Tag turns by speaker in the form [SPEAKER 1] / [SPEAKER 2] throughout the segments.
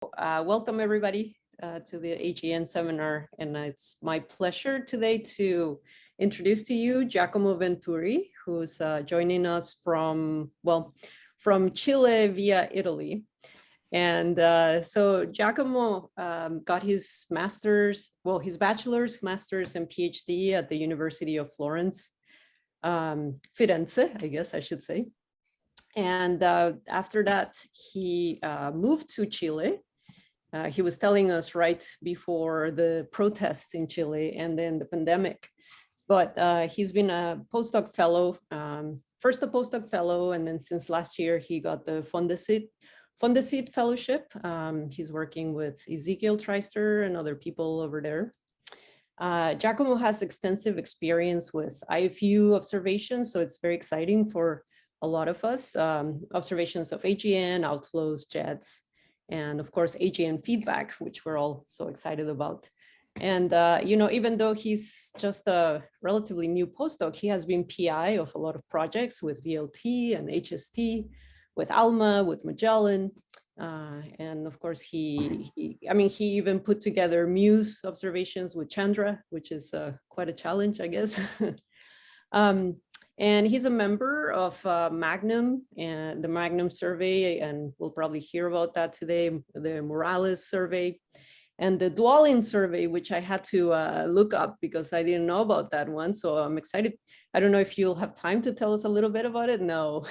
[SPEAKER 1] Welcome everybody to the AGN seminar, and it's my pleasure today to introduce to you Giacomo Venturi, who's joining us from Chile via Italy. And so Giacomo got his master's, his bachelor's, master's, and PhD at the University of Florence, Firenze, I guess I should say. And after that, he moved to Chile. He was telling us right before the protests in Chile and then the pandemic. But he's been a postdoc fellow, first a postdoc fellow, and then since last year, he got the Fondesit Fellowship. He's working with Ezekiel Treister and other people over there. Giacomo has extensive experience with IFU observations, so it's very exciting for a lot of us. Observations of AGN, outflows, jets, and of course, AGN feedback, which we're all so excited about. And, you know, even though he's just a relatively new postdoc, he has been PI of a lot of projects with VLT and HST, with ALMA, with Magellan. And of course, he even put together MUSE observations with Chandra, which is quite a challenge, I guess. And he's a member of Magnum and the Magnum survey, and we'll probably hear about that today, the Morales survey, and the Dualin survey, which I had to look up because I didn't know about that one. So I'm excited. I don't know if you'll have time to tell us a little bit about it. No,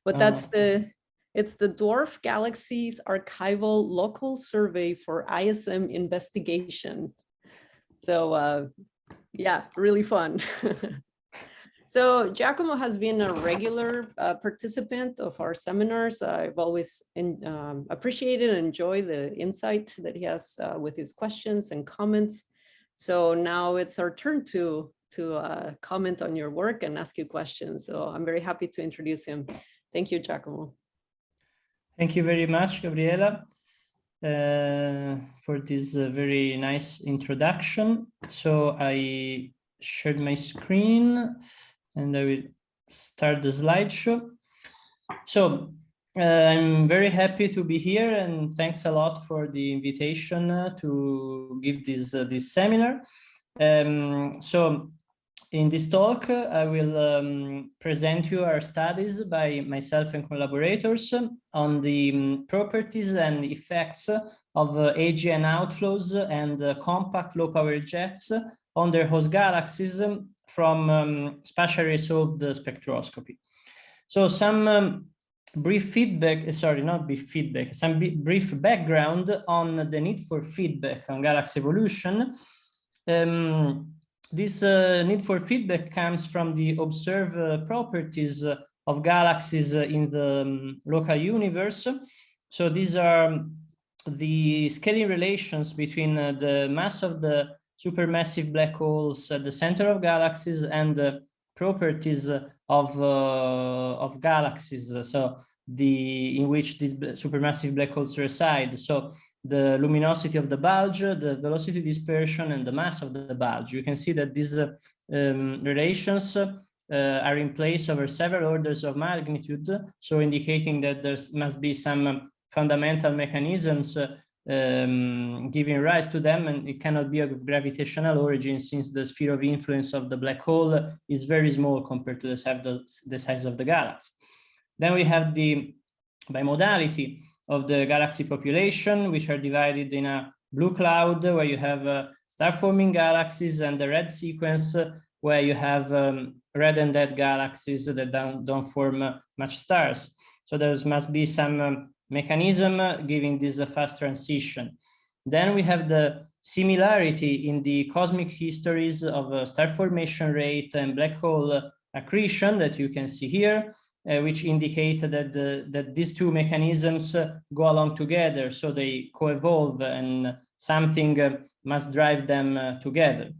[SPEAKER 1] but it's the Dwarf Galaxies Archival Local Survey for ISM Investigation. So yeah, really fun. So Giacomo has been a regular participant of our seminars. I've always appreciated and enjoyed the insight that he has with his questions and comments. So now it's our turn to comment on your work and ask you questions. So I'm very happy to introduce him. Thank you, Giacomo.
[SPEAKER 2] Thank you very much, Gabriela, for this very nice introduction. So I shared my screen, and I will start the slideshow. So I'm very happy to be here, and thanks a lot for the invitation to give this seminar. So in this talk, I will present you our studies by myself and collaborators on the properties and effects of AGN outflows and compact low-power jets on their host galaxies from spatially resolved spectroscopy. So some brief feedback, some brief background on the need for feedback on galaxy evolution. This need for feedback comes from the observed properties of galaxies in the local universe. So these are the scaling relations between the mass of the supermassive black holes at the center of galaxies and the properties of galaxies, so in which these supermassive black holes reside. So the luminosity of the bulge, the velocity dispersion, and the mass of the bulge. You can see that these relations are in place over several orders of magnitude, so indicating that there must be some fundamental mechanisms giving rise to them, and it cannot be of gravitational origin since the sphere of influence of the black hole is very small compared to the size of the galaxy. Then we have the bimodality of the galaxy population, which are divided in a blue cloud where you have star-forming galaxies, and the red sequence where you have red and dead galaxies that don't form much stars. So there must be some mechanism giving this a fast transition. Then we have the similarity in the cosmic histories of star formation rate and black hole accretion that you can see here, which indicate that these two mechanisms go along together, so they co-evolve and something must drive them together.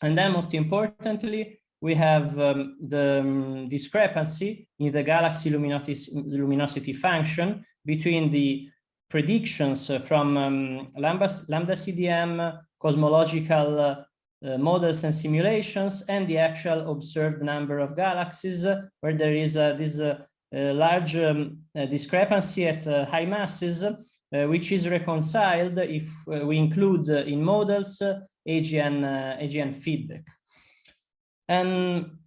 [SPEAKER 2] And then most importantly, we have the discrepancy in the galaxy luminosity function between the predictions from lambda CDM, cosmological models and simulations, and the actual observed number of galaxies, where there is this large discrepancy at high masses which is reconciled if we include in models AGN feedback. And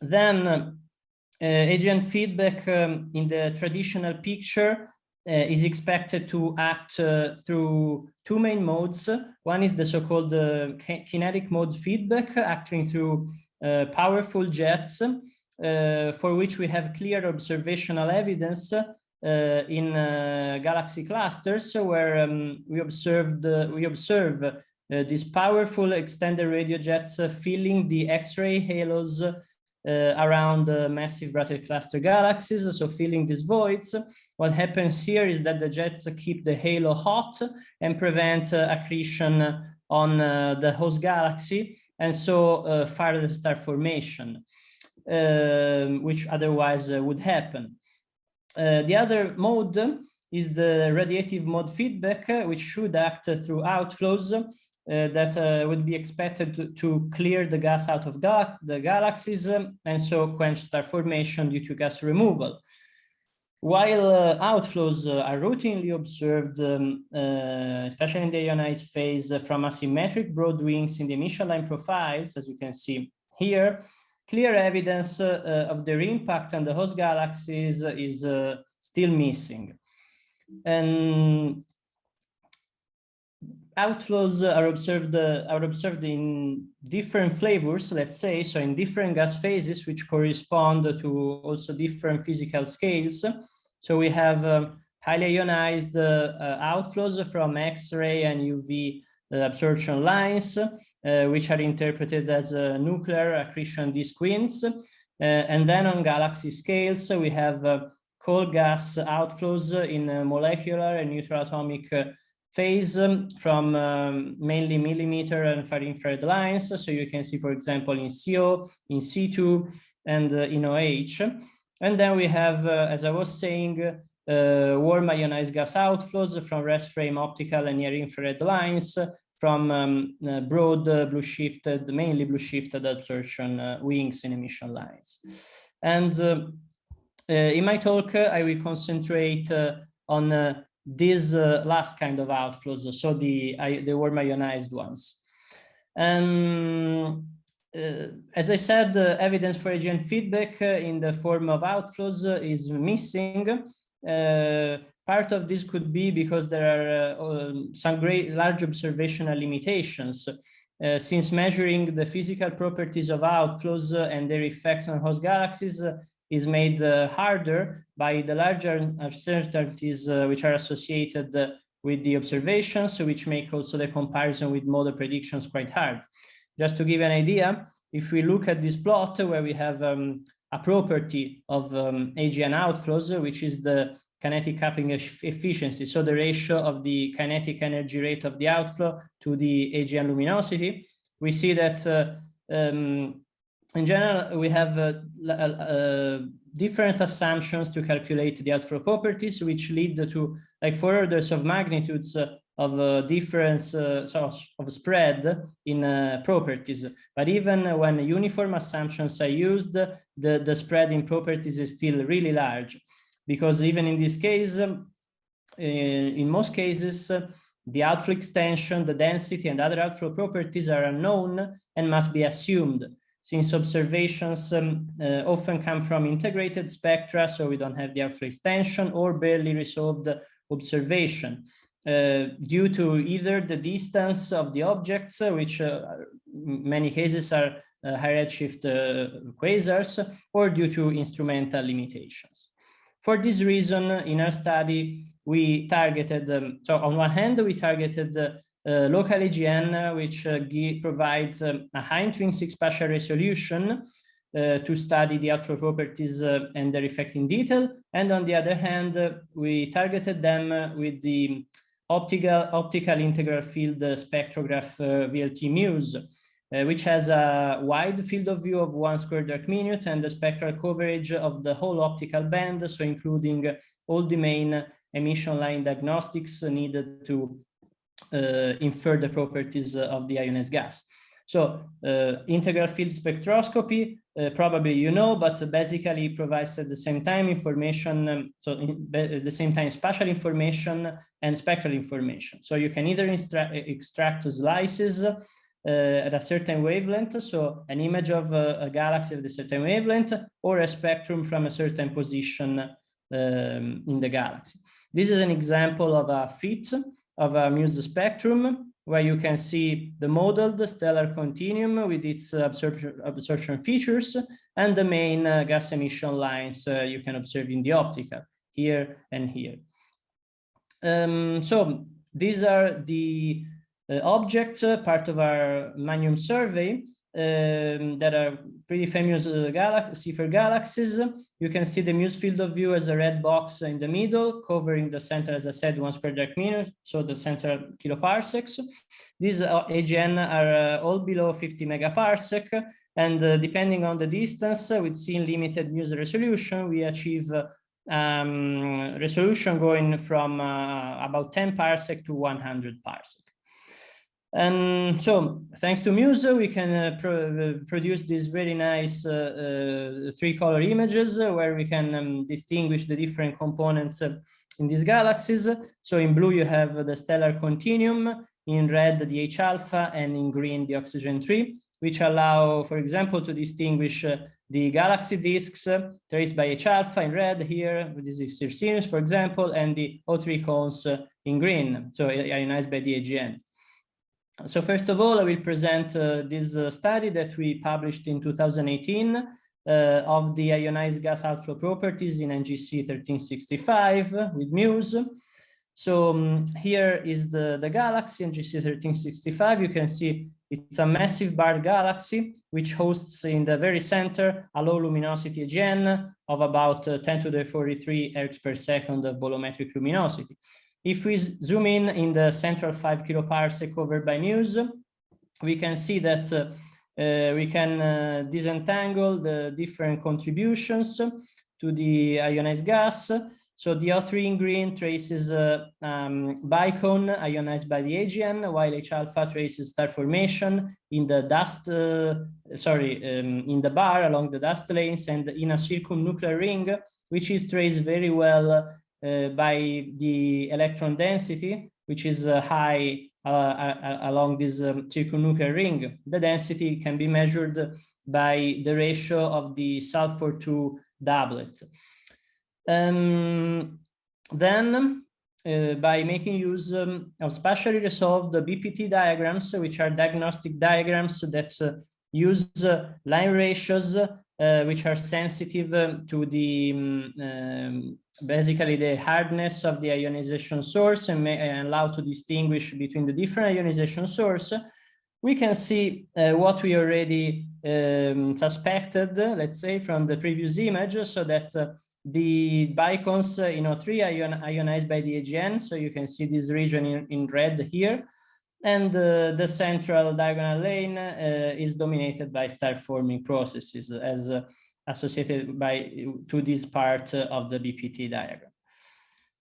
[SPEAKER 2] then AGN feedback in the traditional picture is expected to act through two main modes. One is the so-called kinetic mode feedback, acting through powerful jets, for which we have clear observational evidence in galaxy clusters, where we observe these powerful extended radio jets filling the X-ray halos around massive Radiative cluster galaxies, so filling these voids. What happens here is that the jets keep the halo hot and prevent accretion on the host galaxy, and so further star formation, which otherwise would happen. The other mode is the radiative mode feedback, which should act through outflows that would be expected to clear the gas out of the galaxies and so quench star formation due to gas removal. While outflows are routinely observed, especially in the ionized phase, from asymmetric broad wings in the emission line profiles, as you can see here, clear evidence of their impact on the host galaxies is still missing. And outflows are observed in different flavors, let's say, so in different gas phases, which correspond to also different physical scales. So we have highly ionized outflows from X-ray and UV absorption lines, which are interpreted as nuclear accretion disk winds. And then on galaxy scales, we have cold gas outflows in molecular and neutral atomic phase from mainly millimeter and far infrared lines. So you can see, for example, in CO, in C2, and in OH. And then we have, as I was saying, warm ionized gas outflows from rest frame optical and near infrared lines from broad blue shifted, mainly blue shifted absorption wings in emission lines. And in my talk, I will concentrate on these last kind of outflows, so the warm ionized ones. As I said, evidence for AGN feedback in the form of outflows is missing. Part of this could be because there are some large observational limitations, since measuring the physical properties of outflows and their effects on host galaxies is made harder by the larger uncertainties which are associated with the observations, which make also the comparison with model predictions quite hard. Just to give an idea, if we look at this plot where we have a property of AGN outflows, which is the kinetic coupling efficiency, so the ratio of the kinetic energy rate of the outflow to the AGN luminosity, we see that in general, we have different assumptions to calculate the outflow properties, which lead to like 4 orders of magnitudes of difference of spread in properties. But even when uniform assumptions are used, the spread in properties is still really large, because even in this case, in most cases, the outflow extension, the density, and other outflow properties are unknown and must be assumed, since observations often come from integrated spectra, so we don't have the outflow extension, or barely resolved observation, due to either the distance of the objects, which in many cases are high redshift quasars, or due to instrumental limitations. For this reason, in our study, we targeted, so on one hand, we targeted local AGN, which provides a high intrinsic spatial resolution to study the outflow properties and their effect in detail. And on the other hand, we targeted them with the optical integral field spectrograph VLT MUSE, which has a wide field of view of 1 square dark minute and the spectral coverage of the whole optical band, so including all the main emission line diagnostics needed to infer the properties of the ionized gas. So integral field spectroscopy, probably you know, but basically provides at the same time information, at the same time spatial information and spectral information. So you can either extract slices at a certain wavelength, so an image of a galaxy at a certain wavelength, or a spectrum from a certain position in the galaxy. This is an example of a fit of a MUSE spectrum, where you can see the modeled stellar continuum with its absorption features and the main gas emission lines you can observe in the optical, here and here. So these are the objects, part of our MANIUM survey, that are pretty famous Cipher galaxies. You can see the MUSE field of view as a red box in the middle, covering the center, as I said, 1 square dark meter, so the central kiloparsecs. These AGN are all below 50 megaparsec, and depending on the distance, with seeing limited MUSE resolution, we achieve resolution going from about 10 parsec to 100 parsec. And so, thanks to MUSE, we can produce these very nice 3-color images where we can distinguish the different components in these galaxies. So in blue, you have the stellar continuum, in red, the H alpha, and in green, the oxygen tree, which allow, for example, to distinguish the galaxy disks traced by H alpha in red here, this is Circinus, for example, and the O3 cones in green, so ionized by the AGN. So first of all, I will present this study that we published in 2018 of the ionized gas outflow properties in NGC 1365 with MUSE. So here is the galaxy, NGC 1365. You can see it's a massive barred galaxy, which hosts in the very center a low luminosity AGN of about 10 to the 43 ergs per second of bolometric luminosity. If we zoom in the central 5 kiloparsec covered by MUSE, we can see that we can disentangle the different contributions to the ionized gas. So the O3 in green traces bicone ionized by the AGN, while H alpha traces star formation in the dust, in the bar along the dust lanes and in a circumnuclear ring, which is traced very well by the electron density, which is high along this circumnuclear ring. The density can be measured by the ratio of the sulfur to doublet. Then, by making use of spatially resolved BPT diagrams, which are diagnostic diagrams that use line ratios which are sensitive to the basically the hardness of the ionization source and allow to distinguish between the different ionization sources, we can see what we already suspected, let's say, from the previous image, so that the bicones in O3 are ionized by the AGN, so you can see this region in red here, and the central diagonal lane is dominated by star-forming processes as associated to this part of the BPT diagram.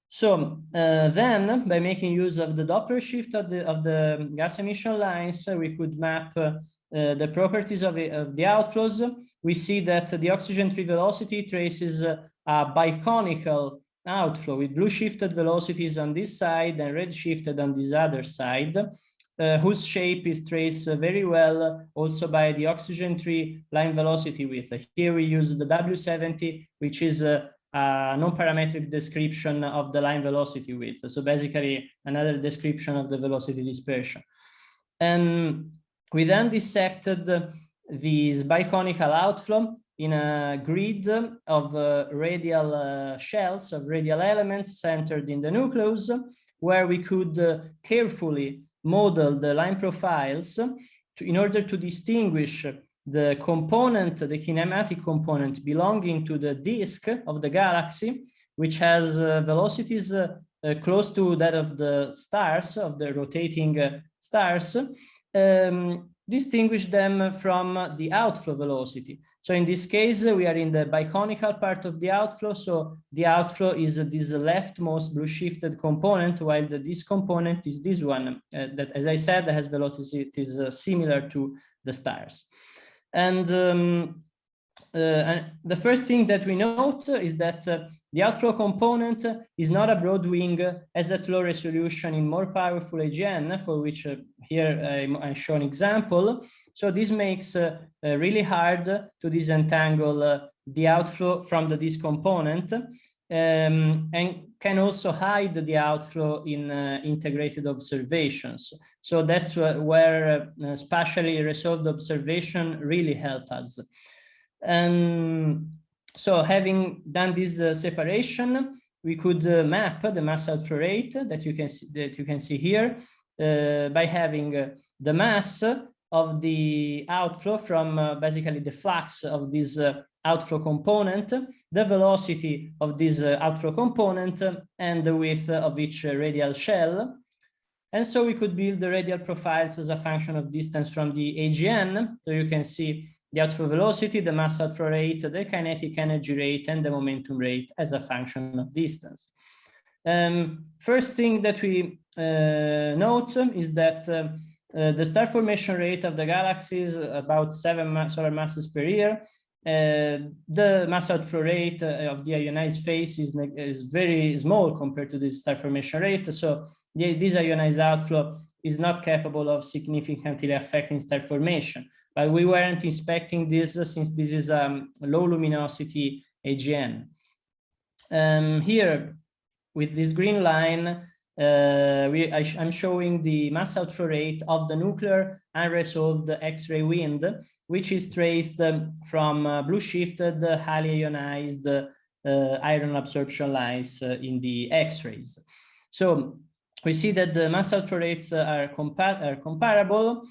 [SPEAKER 2] So then, by making use of the Doppler shift of the gas emission lines, we could map the properties of the outflows. We see that the oxygen tree velocity traces a biconical outflow with blue shifted velocities on this side and red shifted on this other side, whose shape is traced very well also by the oxygen tree line velocity width. Here we use the W70, which is a non-parametric description of the line velocity width. So basically another description of the velocity dispersion. And we then dissected this biconical outflow in a grid of radial shells, of radial elements centered in the nucleus, where we could carefully model the line profiles in order to distinguish the component, the kinematic component belonging to the disk of the galaxy, which has velocities close to that of the stars, of the rotating stars, distinguish them from the outflow velocity. So in this case, we are in the biconical part of the outflow. So the outflow is this leftmost blue shifted component, while this component is this one that, as I said, has velocities similar to the stars. And the first thing that we note is that the outflow component is not a broad wing as at low resolution in more powerful AGN, for which here I show an example. So this makes really hard to disentangle the outflow from the disk component, and can also hide the outflow in integrated observations. So that's where spatially resolved observation really help us. So having done this separation, we could map the mass outflow rate that you can see here by having the mass of the outflow from basically the flux of this outflow component, the velocity of this outflow component, and the width of each radial shell. And so we could build the radial profiles as a function of distance from the AGN. So you can see the outflow velocity, the mass outflow rate, the kinetic energy rate, and the momentum rate as a function of distance. First thing that we note is that the star formation rate of the galaxies, about 7 solar masses per year. The mass outflow rate of the ionized phase is very small compared to this star formation rate. So this ionized outflow is not capable of significantly affecting star formation. But we weren't inspecting this since this is a low luminosity AGN. Here, with this green line, I'm showing the mass outflow rate of the nuclear unresolved X-ray wind, which is traced from blue shifted, highly ionized iron absorption lines in the X-rays. So we see that the mass outflow rates are comparable.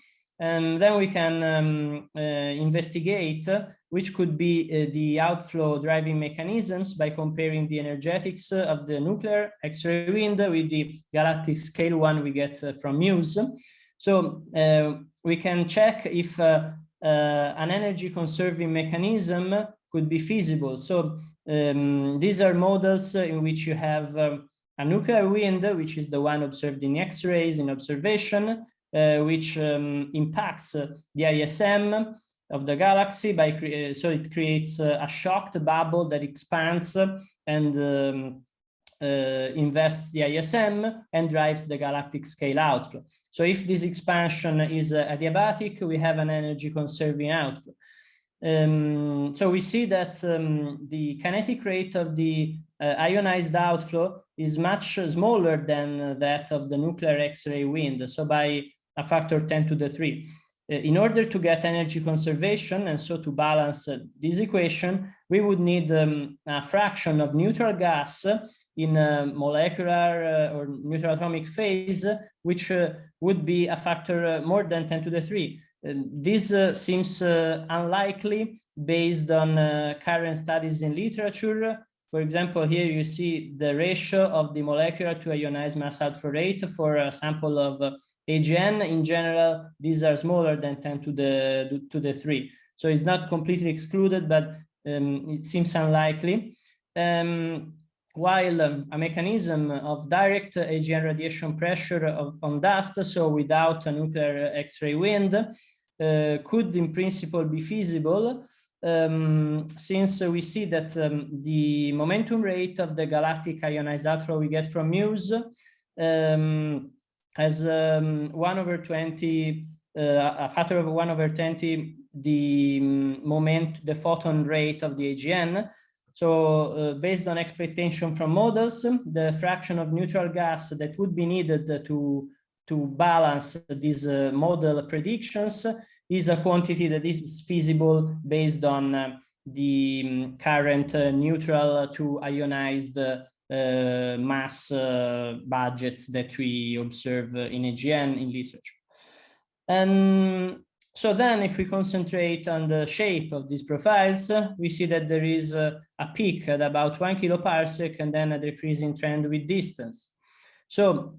[SPEAKER 2] And then we can investigate which could be the outflow driving mechanisms by comparing the energetics of the nuclear X-ray wind with the galactic scale one we get from MUSE. So we can check if an energy conserving mechanism could be feasible. So these are models in which you have a nuclear wind, which is the one observed in X-rays in observation, which impacts the ISM of the galaxy so it creates a shocked bubble that expands and invests the ISM and drives the galactic scale outflow. So if this expansion is adiabatic, we have an energy conserving outflow. So we see that the kinetic rate of the ionized outflow is much smaller than that of the nuclear X-ray wind, so by a factor 10 to the 3. In order to get energy conservation and so to balance this equation, we would need a fraction of neutral gas in a molecular or neutral atomic phase, which would be a factor more than 10 to the 3. This seems unlikely based on current studies in literature. For example, here you see the ratio of the molecular to ionized mass outflow rate for a sample of AGN. In general, these are smaller than 10 to the 3. So it's not completely excluded, but it seems unlikely. While a mechanism of direct AGN radiation pressure on dust, so without a nuclear X-ray wind, could in principle be feasible, since we see that the momentum rate of the galactic ionized outflow we get from MUSE has 1/20, a factor of 1/20, the photon rate of the AGN. So based on expectation from models, the fraction of neutral gas that would be needed to balance these model predictions is a quantity that is feasible based on the current neutral to ionized mass budgets that we observe in AGN in literature. And so then if we concentrate on the shape of these profiles, we see that there is a peak at about 1 kiloparsec and then a decreasing trend with distance. So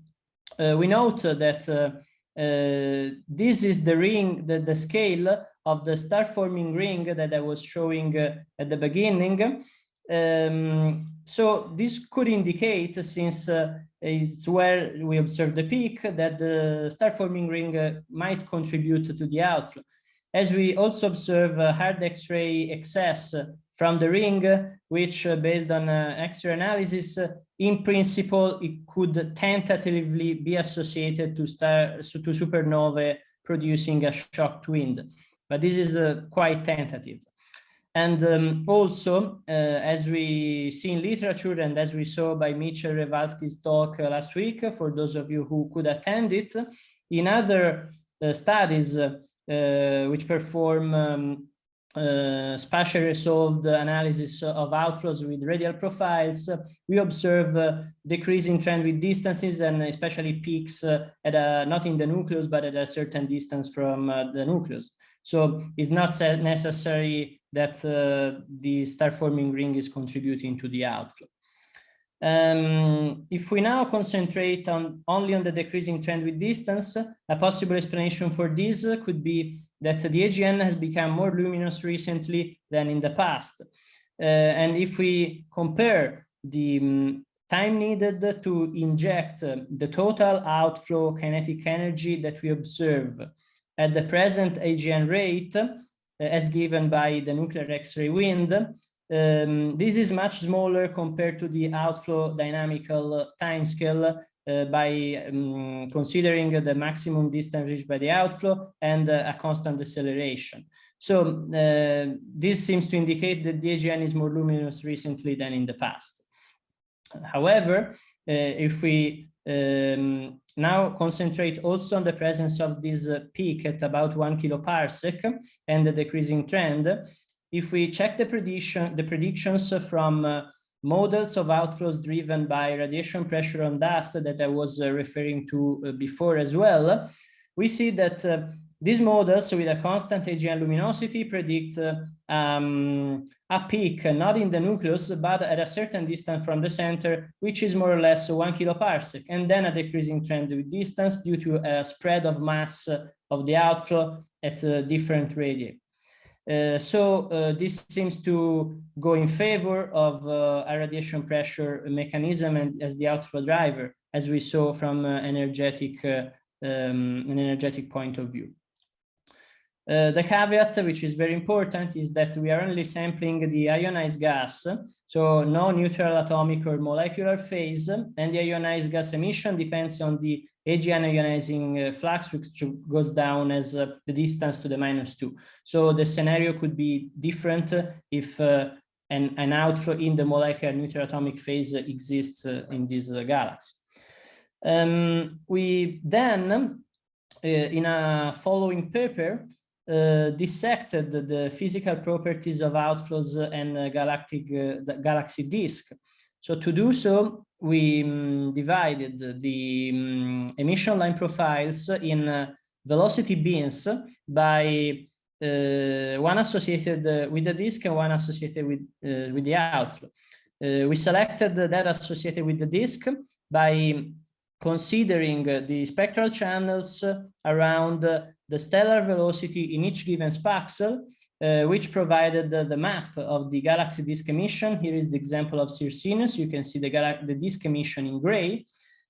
[SPEAKER 2] we note that this is the ring, the scale of the star-forming ring that I was showing at the beginning. So this could indicate, since it's where we observe the peak, that the star-forming ring might contribute to the outflow. As we also observe hard X-ray excess from the ring, which based on X-ray analysis, in principle, it could tentatively be associated to supernovae producing a shocked wind. But this is quite tentative. And also, as we see in literature and as we saw by Mitchell Rewalski's talk last week, for those of you who could attend it, in other studies which perform spatially resolved analysis of outflows with radial profiles, we observe decreasing trend with distances and especially peaks at not in the nucleus, but at a certain distance from the nucleus. So it's not necessary that the star-forming ring is contributing to the outflow. If we now concentrate only on the decreasing trend with distance, a possible explanation for this could be that the AGN has become more luminous recently than in the past. And if we compare the time needed to inject the total outflow kinetic energy that we observe at the present AGN rate, as given by the nuclear X-ray wind, this is much smaller compared to the outflow dynamical timescale by considering the maximum distance reached by the outflow and a constant deceleration. So this seems to indicate that the AGN is more luminous recently than in the past. However, if we now concentrate also on the presence of this peak at about 1 kiloparsec and the decreasing trend, if we check the predictions from models of outflows driven by radiation pressure on dust that I was referring to before as well, we see that these models with a constant AGN luminosity predict a peak not in the nucleus, but at a certain distance from the center, which is more or less 1 kiloparsec, and then a decreasing trend with distance due to a spread of mass of the outflow at different radii. So this seems to go in favor of a radiation pressure mechanism and as the outflow driver, as we saw from an energetic point of view. The caveat, which is very important, is that we are only sampling the ionized gas, so no neutral atomic or molecular phase, and the ionized gas emission depends on the AGN ionizing flux, which goes down as the distance to the -2. So the scenario could be different if an outflow in the molecular neutral atomic phase exists in this galaxy. We then, in a following paper, dissected the physical properties of outflows and the galaxy disk. So to do so, we divided the emission line profiles in velocity bins by one associated with the disk and one associated with the outflow. We selected that associated with the disk by considering the spectral channels around the stellar velocity in each given spaxel, which provided the map of the galaxy disk emission. Here is the example of Circinus. You can see the disk emission in gray,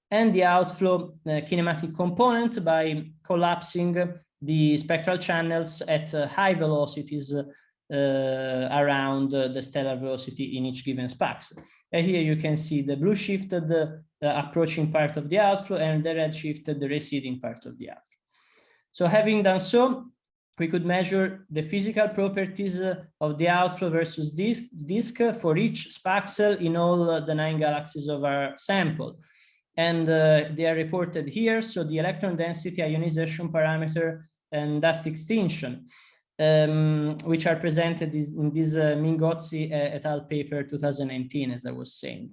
[SPEAKER 2] and the outflow kinematic component by collapsing the spectral channels at high velocities around the stellar velocity in each given spaxel. And here you can see the blue shifted approaching part of the outflow and the red shifted the receding part of the outflow. So having done so, we could measure the physical properties of the outflow versus disk for each spaxel in all the 9 galaxies of our sample. And they are reported here. So the electron density, ionization parameter, and dust extinction, which are presented in this Mingozzi et al. Paper 2019, as I was saying.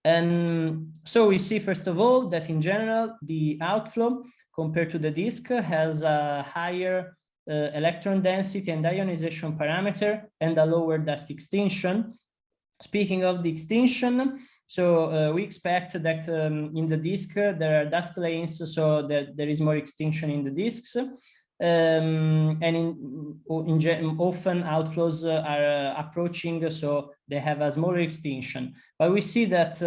[SPEAKER 2] And so we see, first of all, that in general, the outflow compared to the disk has a higher electron density and ionization parameter and a lower dust extinction. Speaking of the extinction, So we expect that in the disk there are dust lanes, so that there is more extinction in the disks. And often outflows are approaching, so they have a smaller extinction. But we see that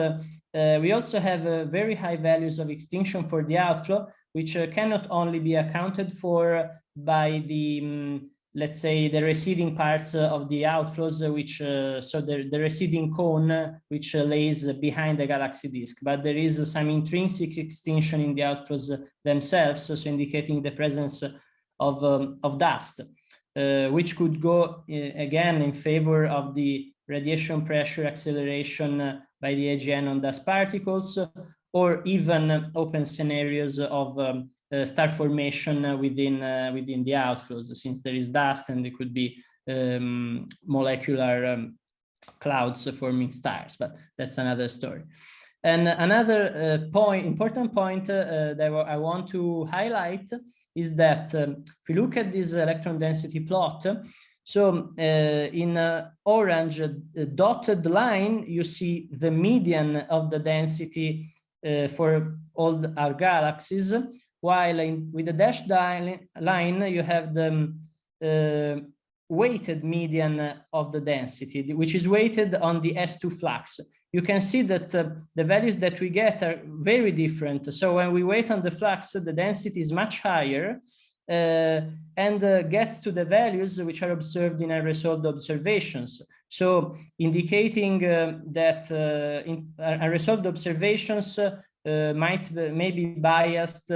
[SPEAKER 2] we also have very high values of extinction for the outflow, which cannot only be accounted for by the let's say the receding parts of the outflows, which so the receding cone which lays behind the galaxy disk, but there is some intrinsic extinction in the outflows themselves, so indicating the presence of dust, which could go again in favor of the radiation pressure acceleration by the AGN on dust particles, or even open scenarios of star formation within the outflows, since there is dust and there could be molecular clouds forming stars, but that's another story. And another important point that I want to highlight is that if you look at this electron density plot, so in orange dotted line, you see the median of the density for all our galaxies, while with the dashed line, you have the weighted median of the density, which is weighted on the S2 flux. You can see that the values that we get are very different. So when we weight on the flux, the density is much higher and gets to the values which are observed in unresolved observations. So indicating that unresolved observations may be biased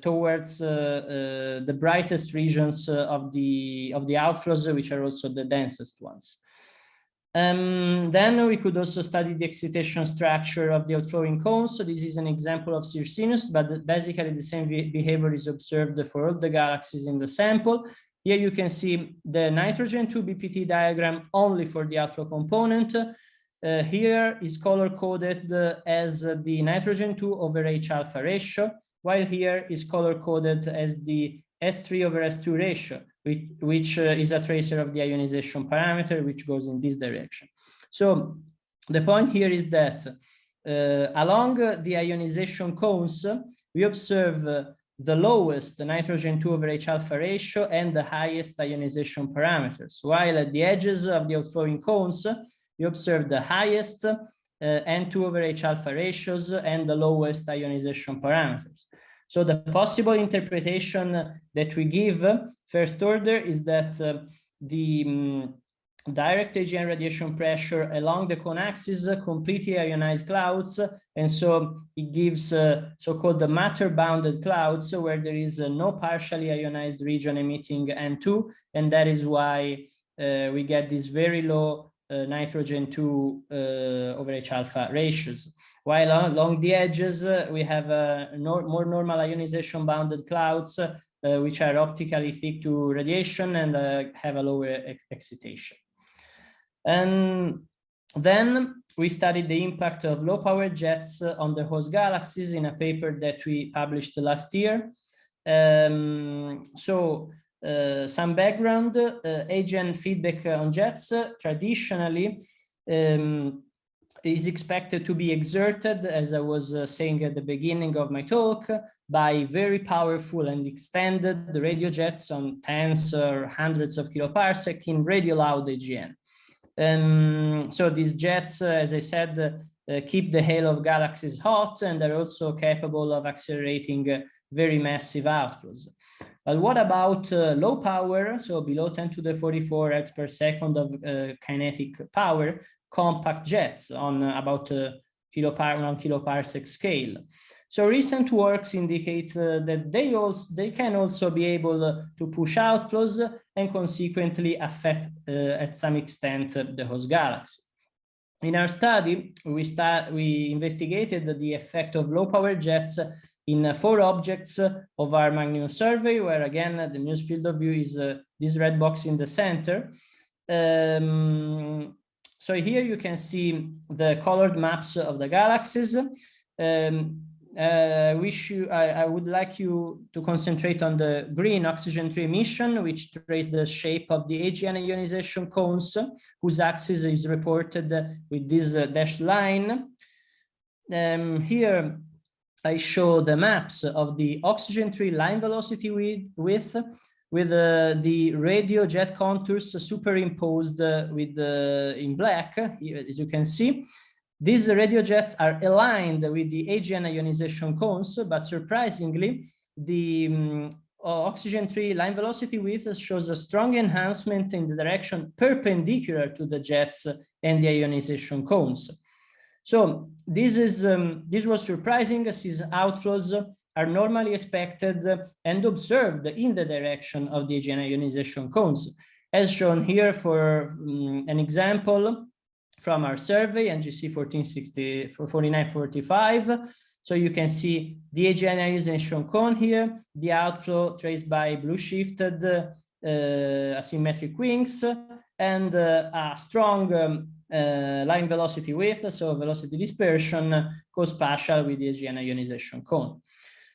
[SPEAKER 2] towards the brightest regions of the outflows, which are also the densest ones. Then we could also study the excitation structure of the outflowing cones. So this is an example of Circinus, but basically the same behavior is observed for all the galaxies in the sample. Here you can see the nitrogen 2 BPT diagram only for the outflow component. Here is color-coded as the nitrogen 2 over H alpha ratio, while here is color-coded as the S3 over S2 ratio, which is a tracer of the ionization parameter, which goes in this direction. So the point here is that along the ionization cones, we observe the lowest nitrogen 2 over H alpha ratio and the highest ionization parameters, while at the edges of the outflowing cones, we observe the highest N2 over H alpha ratios and the lowest ionization parameters. So the possible interpretation that we give first order is that the direct AGN radiation pressure along the cone axis completely ionized clouds, and so it gives so-called the matter-bounded clouds, where there is no partially ionized region emitting N2, and that is why we get these very low nitrogen 2 over H alpha ratios. While along the edges, we have more normal ionization bounded clouds, which are optically thick to radiation and have a lower excitation. And then we studied the impact of low power jets on the host galaxies in a paper that we published last year. Some background, AGN feedback on jets traditionally is expected to be exerted, as I was saying at the beginning of my talk, by very powerful and extended radio jets on tens or hundreds of kiloparsec in radio loud AGN. So these jets, as I said, keep the halo of galaxies hot, and are also capable of accelerating very massive outflows. But what about low power, so below 10 to the 44 Hertz per second of kinetic power, compact jets on about 1 kiloparsec scale? So recent works indicate that they can also be able to push outflows and consequently affect at some extent the host galaxy. In our study, we investigated the effect of low power jets in 4 objects of our Magnum survey, where again the MUSE field of view is this red box in the center. So here you can see the colored maps of the galaxies. I would like you to concentrate on the green oxygen-3 emission, which traces the shape of the AGN ionization cones, whose axis is reported with this dashed line. Here I show the maps of the oxygen-3 line velocity with the radio jet contours superimposed with in black, here, as you can see. These radio jets are aligned with the AGN ionization cones, but surprisingly, the oxygen-3 line velocity width shows a strong enhancement in the direction perpendicular to the jets and the ionization cones. So this was surprising, since outflows are normally expected and observed in the direction of the AGN ionization cones, as shown here for an example from our survey, NGC 4945. So you can see the AGN ionization cone here, the outflow traced by blue shifted asymmetric wings, and a strong line velocity width, so velocity dispersion, co-spatial with the AGN ionization cone.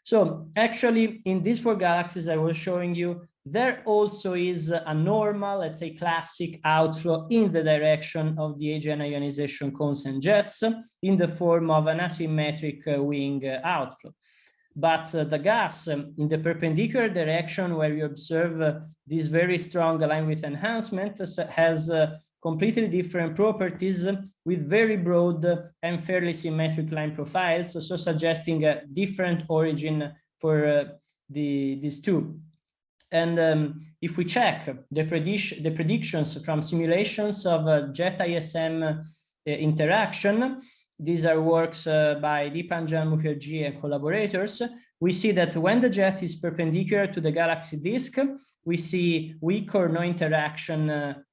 [SPEAKER 2] So actually, in these four galaxies I was showing you, there also is a normal, let's say classic outflow in the direction of the AGN ionization cones and jets in the form of an asymmetric wing outflow. But the gas in the perpendicular direction, where you observe this very strong line width enhancement, has completely different properties with very broad and fairly symmetric line profiles, so suggesting a different origin for these two. And if we check the predictions from simulations of jet ISM interaction, these are works by Deepanjan Mukherjee and collaborators, we see that when the jet is perpendicular to the galaxy disk, we see weak or no interaction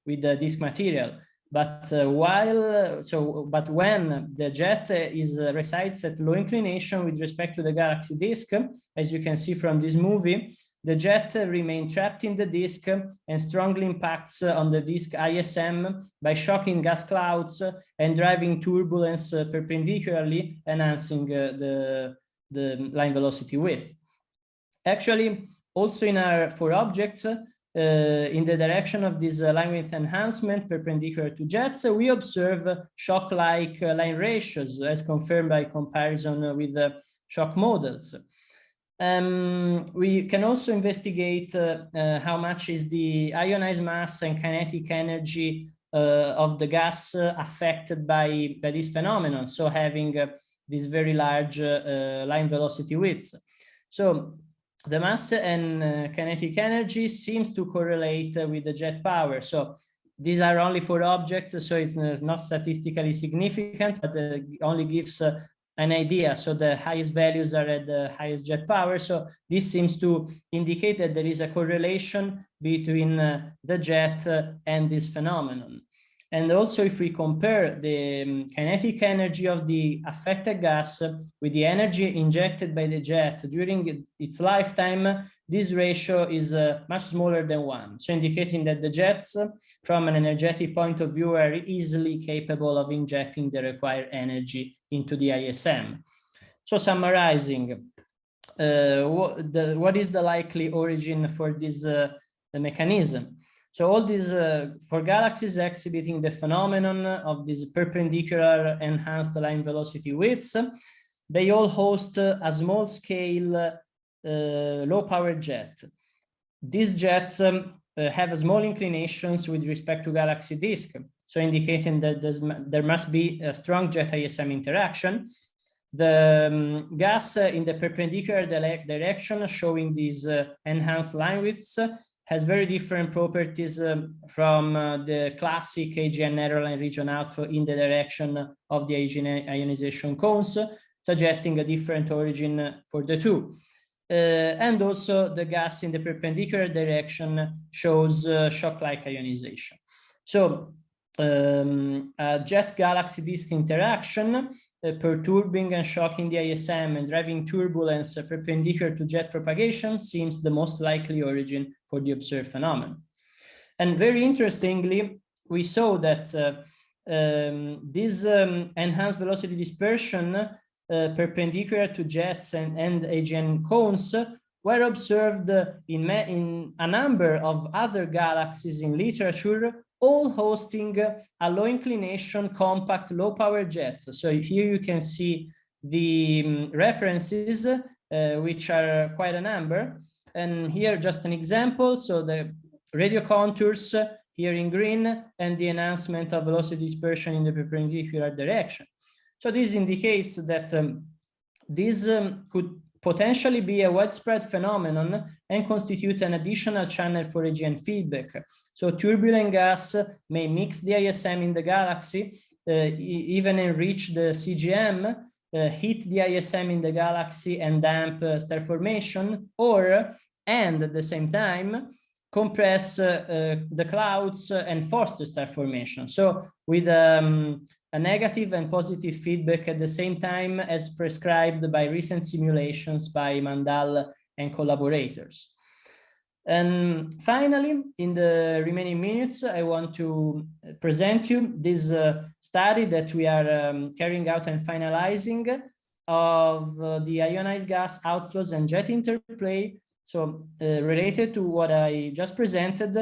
[SPEAKER 2] with the disk material. But but when the jet resides at low inclination with respect to the galaxy disk, as you can see from this movie, the jet remains trapped in the disk and strongly impacts on the disk ISM by shocking gas clouds and driving turbulence perpendicularly, enhancing the line velocity width. Actually, also in our four objects, in the direction of this line width enhancement perpendicular to jets, we observe shock-like line ratios as confirmed by comparison with the shock models. We can also investigate how much is the ionized mass and kinetic energy of the gas affected by this phenomenon, so having this very large line velocity widths. So the mass and kinetic energy seems to correlate with the jet power. So these are only for objects, so it's not statistically significant, but only gives an idea. So the highest values are at the highest jet power. So this seems to indicate that there is a correlation between the jet and this phenomenon. And also, if we compare the kinetic energy of the affected gas with the energy injected by the jet during its lifetime, this ratio is much smaller than 1. So indicating that the jets, from an energetic point of view, are easily capable of injecting the required energy into the ISM. So summarizing, what is the likely origin for this mechanism? So all these for galaxies exhibiting the phenomenon of this perpendicular enhanced line velocity widths, they all host a small scale low power jet. These jets have small inclinations with respect to galaxy disk, so indicating that there must be a strong jet ISM interaction. The gas in the perpendicular direction, showing these enhanced line widths, has very different properties from the classic AGN narrow line region outflow in the direction of the AGN ionization cones, suggesting a different origin for the two. And also the gas in the perpendicular direction shows shock-like ionization. So a jet galaxy disk interaction perturbing and shocking the ISM and driving turbulence perpendicular to jet propagation seems the most likely origin for the observed phenomenon. And very interestingly, we saw that this enhanced velocity dispersion perpendicular to jets and AGN cones were observed in a number of other galaxies in literature, all hosting a low inclination, compact, low power jets. So here you can see the references, which are quite a number. And here just an example. So the radio contours here in green, and the enhancement of velocity dispersion in the perpendicular direction. So this indicates that this could potentially be a widespread phenomenon and constitute an additional channel for AGN feedback. So turbulent gas may mix the ISM in the galaxy, even enrich the CGM, heat the ISM in the galaxy and damp star formation, and at the same time, compress the clouds and foster star formation. So with a negative and positive feedback at the same time, as prescribed by recent simulations by Mandal and collaborators. And finally, in the remaining minutes, I want to present you this study that we are carrying out and finalizing of the ionized gas outflows and jet interplay. So related to what I just presented,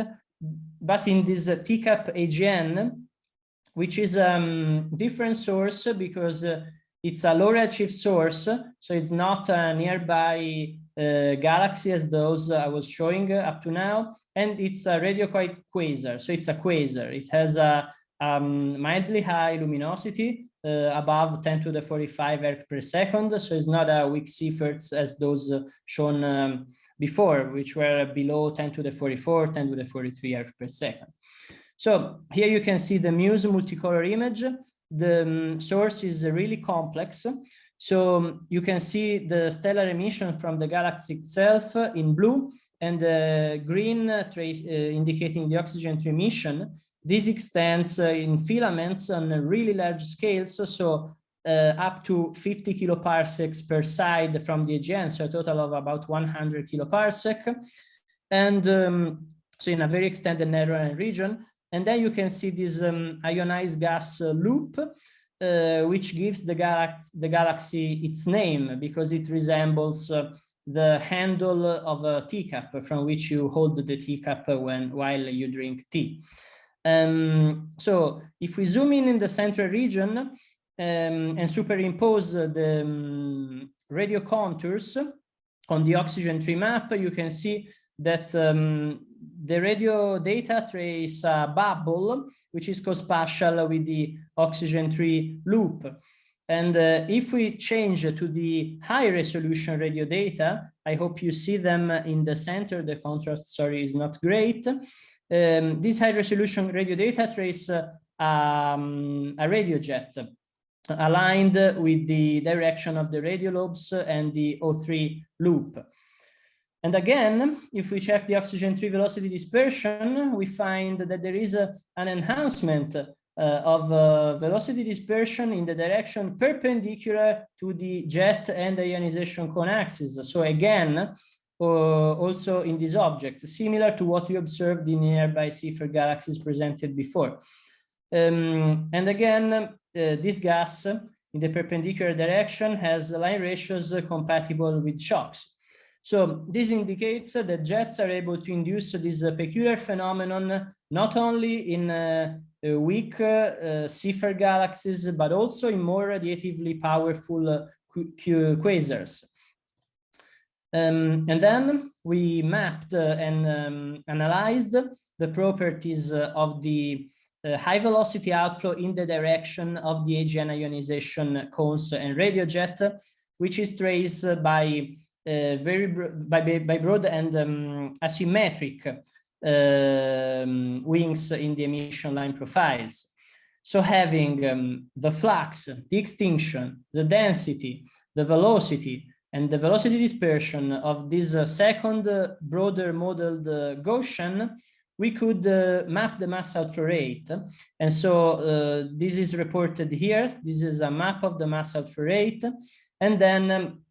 [SPEAKER 2] but in this TCAP AGN, which is a different source because it's a low redshift source. So it's not a nearby galaxy as those I was showing up to now. And it's a radioquote quasar. So it's a quasar. It has a mildly high luminosity, above 10 to the 45 erg per second. So it's not a weak Sieverts as those shown before, which were below 10 to the 44, 10 to the 43 erg per second. So here you can see the MUSE multicolor image. The source is really complex. So you can see the stellar emission from the galaxy itself in blue, and the green trace indicating the oxygen emission. This extends in filaments on really large scales, so up to 50 kiloparsecs per side from the AGN, so a total of about 100 kiloparsec. And so in a very extended narrow region. And then you can see this ionized gas loop, which gives the galaxy its name because it resembles the handle of a teacup from which you hold the teacup while you drink tea. So if we zoom in the central region and superimpose the radio contours on the oxygen tree map, you can see that the radio data trace a bubble, which is co-spatial with the oxygen tree loop. And if we change to the high resolution radio data, I hope you see them in the center. The contrast, sorry, is not great. This high resolution radio data trace a radio jet aligned with the direction of the radio lobes and the O3 loop. And again, if we check the oxygen tree velocity dispersion, we find that there is an enhancement of velocity dispersion in the direction perpendicular to the jet and the ionization cone axis. So again, also in this object, similar to what we observed in nearby Seyfert galaxies presented before. And again, this gas in the perpendicular direction has line ratios compatible with shocks. So this indicates that jets are able to induce this peculiar phenomenon not only in weak Seyfert galaxies, but also in more radiatively powerful quasars. And then we mapped and analyzed the properties of the high velocity outflow in the direction of the AGN ionization cones and radio jet, which is traced by by broad and asymmetric wings in the emission line profiles. So having the flux, the extinction, the density, the velocity, and the velocity dispersion of this second broader modeled Gaussian, we could map the mass outflow rate. And so this is reported here. This is a map of the mass outflow rate. And then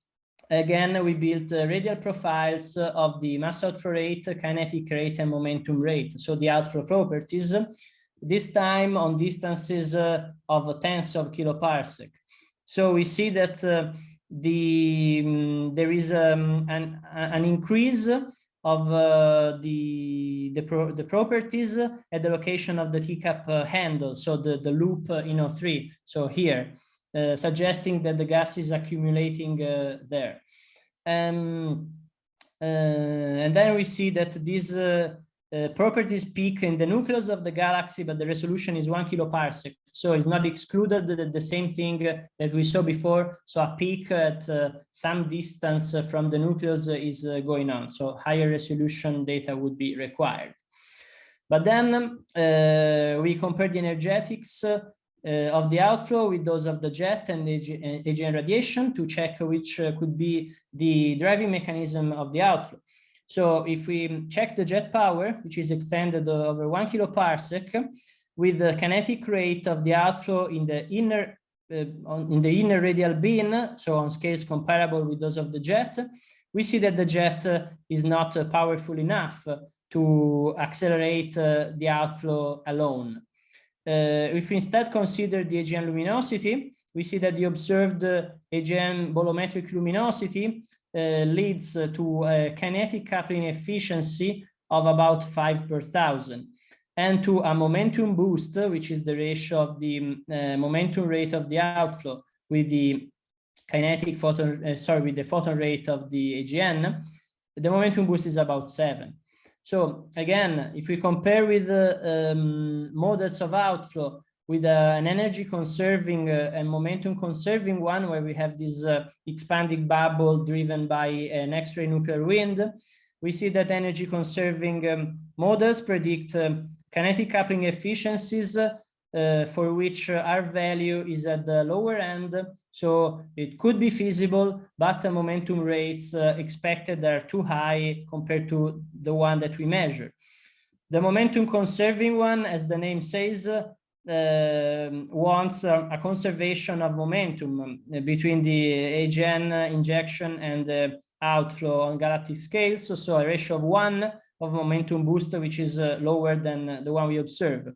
[SPEAKER 2] again, we built radial profiles of the mass outflow rate, kinetic rate, and momentum rate. So the outflow properties, this time on distances of tens of kiloparsec. So we see that there is an increase of the properties at the location of the TCAP handle, so the loop in O3, so here, suggesting that the gas is accumulating there. And then we see that these properties peak in the nucleus of the galaxy, but the resolution is 1 kiloparsec. So it's not excluded the same thing that we saw before. So a peak at some distance from the nucleus is going on. So higher resolution data would be required. But then we compare the energetics of the outflow with those of the jet and the AGN radiation to check which could be the driving mechanism of the outflow. So if we check the jet power, which is extended over 1 kiloparsec, with the kinetic rate of the outflow in the inner radial bin, so on scales comparable with those of the jet, we see that the jet is not powerful enough to accelerate the outflow alone. If we instead consider the AGN luminosity, we see that the observed AGN bolometric luminosity leads to a kinetic coupling efficiency of about 5 per 1,000, and to a momentum boost, which is the ratio of the momentum rate of the outflow with the kinetic photon, with the photon rate of the AGN. The momentum boost is about 7. So again, if we compare with models of outflow with an energy conserving and momentum conserving one, where we have this expanding bubble driven by an X-ray nuclear wind, we see that energy conserving models predict kinetic coupling efficiencies for which R value is at the lower end. So it could be feasible, but the momentum rates expected are too high compared to the one that we measure. The momentum conserving one, as the name says, wants a conservation of momentum between the AGN injection and the outflow on galactic scales. So a ratio of 1 of momentum boost, which is lower than the one we observe.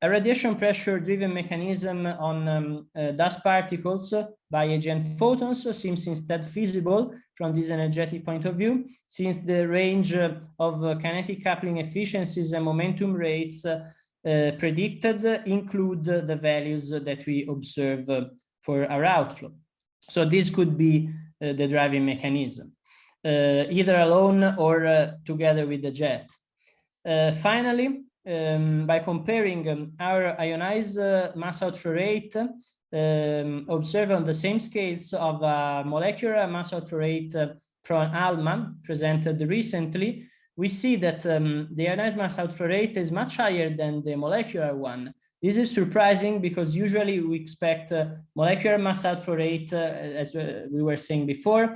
[SPEAKER 2] A radiation pressure driven mechanism on dust particles by AGN photons seems instead feasible from this energetic point of view, since the range of kinetic coupling efficiencies and momentum rates predicted include the values that we observe for our outflow. So this could be the driving mechanism, either alone or together with the jet. Finally, by comparing our ionized mass outflow rate observed on the same scales of molecular mass outflow rate from ALMA presented recently, we see that the ionized mass outflow rate is much higher than the molecular one. This is surprising because usually we expect molecular mass outflow rate, as we were saying before,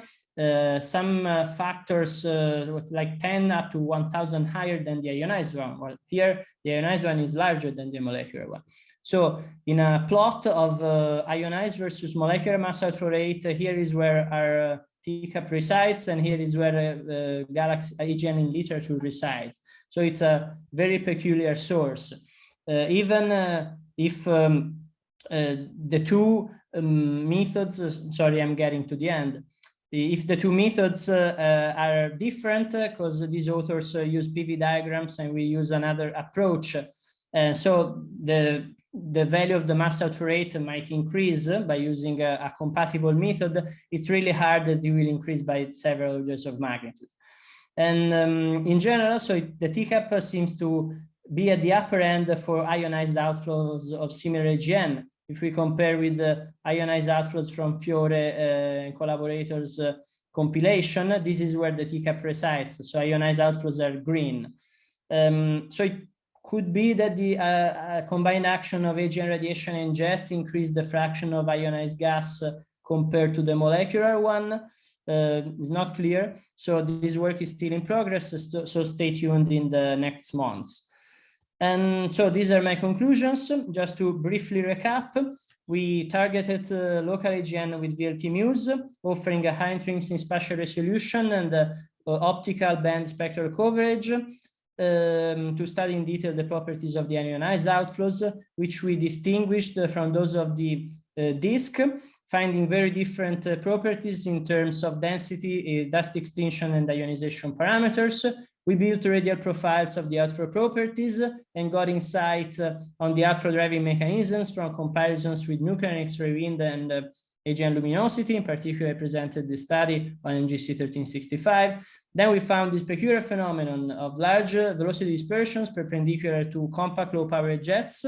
[SPEAKER 2] some factors like 10 up to 1,000 higher than the ionized one. Well, here the ionized one is larger than the molecular one. So in a plot of ionized versus molecular mass outflow rate, here is where our TCAP resides, and here is where galaxy AGN in literature resides. So it's a very peculiar source. Even if the two methods, sorry, I'm getting to the end. If the two methods are different, because these authors use PV diagrams and we use another approach, so the value of the mass outflow rate might increase by using a compatible method. It's really hard that it will increase by several orders of magnitude. And in general, so the TCAP seems to be at the upper end for ionized outflows of similar AGN. If we compare with the ionized outflows from Fiore and collaborators compilation, this is where the TCAP resides. So ionized outflows are green. So it could be that the combined action of AGN radiation and jet increased the fraction of ionized gas compared to the molecular one. It's not clear. So this work is still in progress. So stay tuned in the next months. And so these are my conclusions. Just to briefly recap, we targeted local AGN with VLT MUSE, offering a high intrinsic spatial resolution and optical band spectral coverage to study in detail the properties of the ionized outflows, which we distinguished from those of the disk. finding very different properties in terms of density, dust extinction, and ionization parameters. We built radial profiles of the outflow properties and got insight on the outflow driving mechanisms from comparisons with nuclear and X-ray wind and AGN luminosity. In particular, I presented the study on NGC 1365. Then we found this peculiar phenomenon of large velocity dispersions perpendicular to compact low-power jets,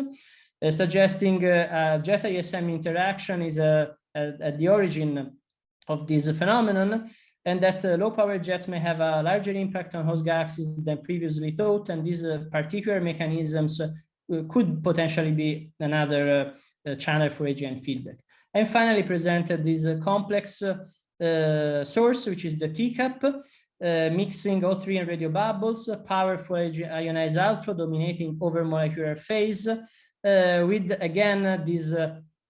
[SPEAKER 2] suggesting jet ISM interaction is at the origin of this phenomenon, and that low-power jets may have a larger impact on host galaxies than previously thought, and these particular mechanisms could potentially be another channel for AGN feedback. And finally presented this complex source, which is the TCAP, mixing O3 and radio bubbles, powerful ionized outflow dominating over molecular phase, with again this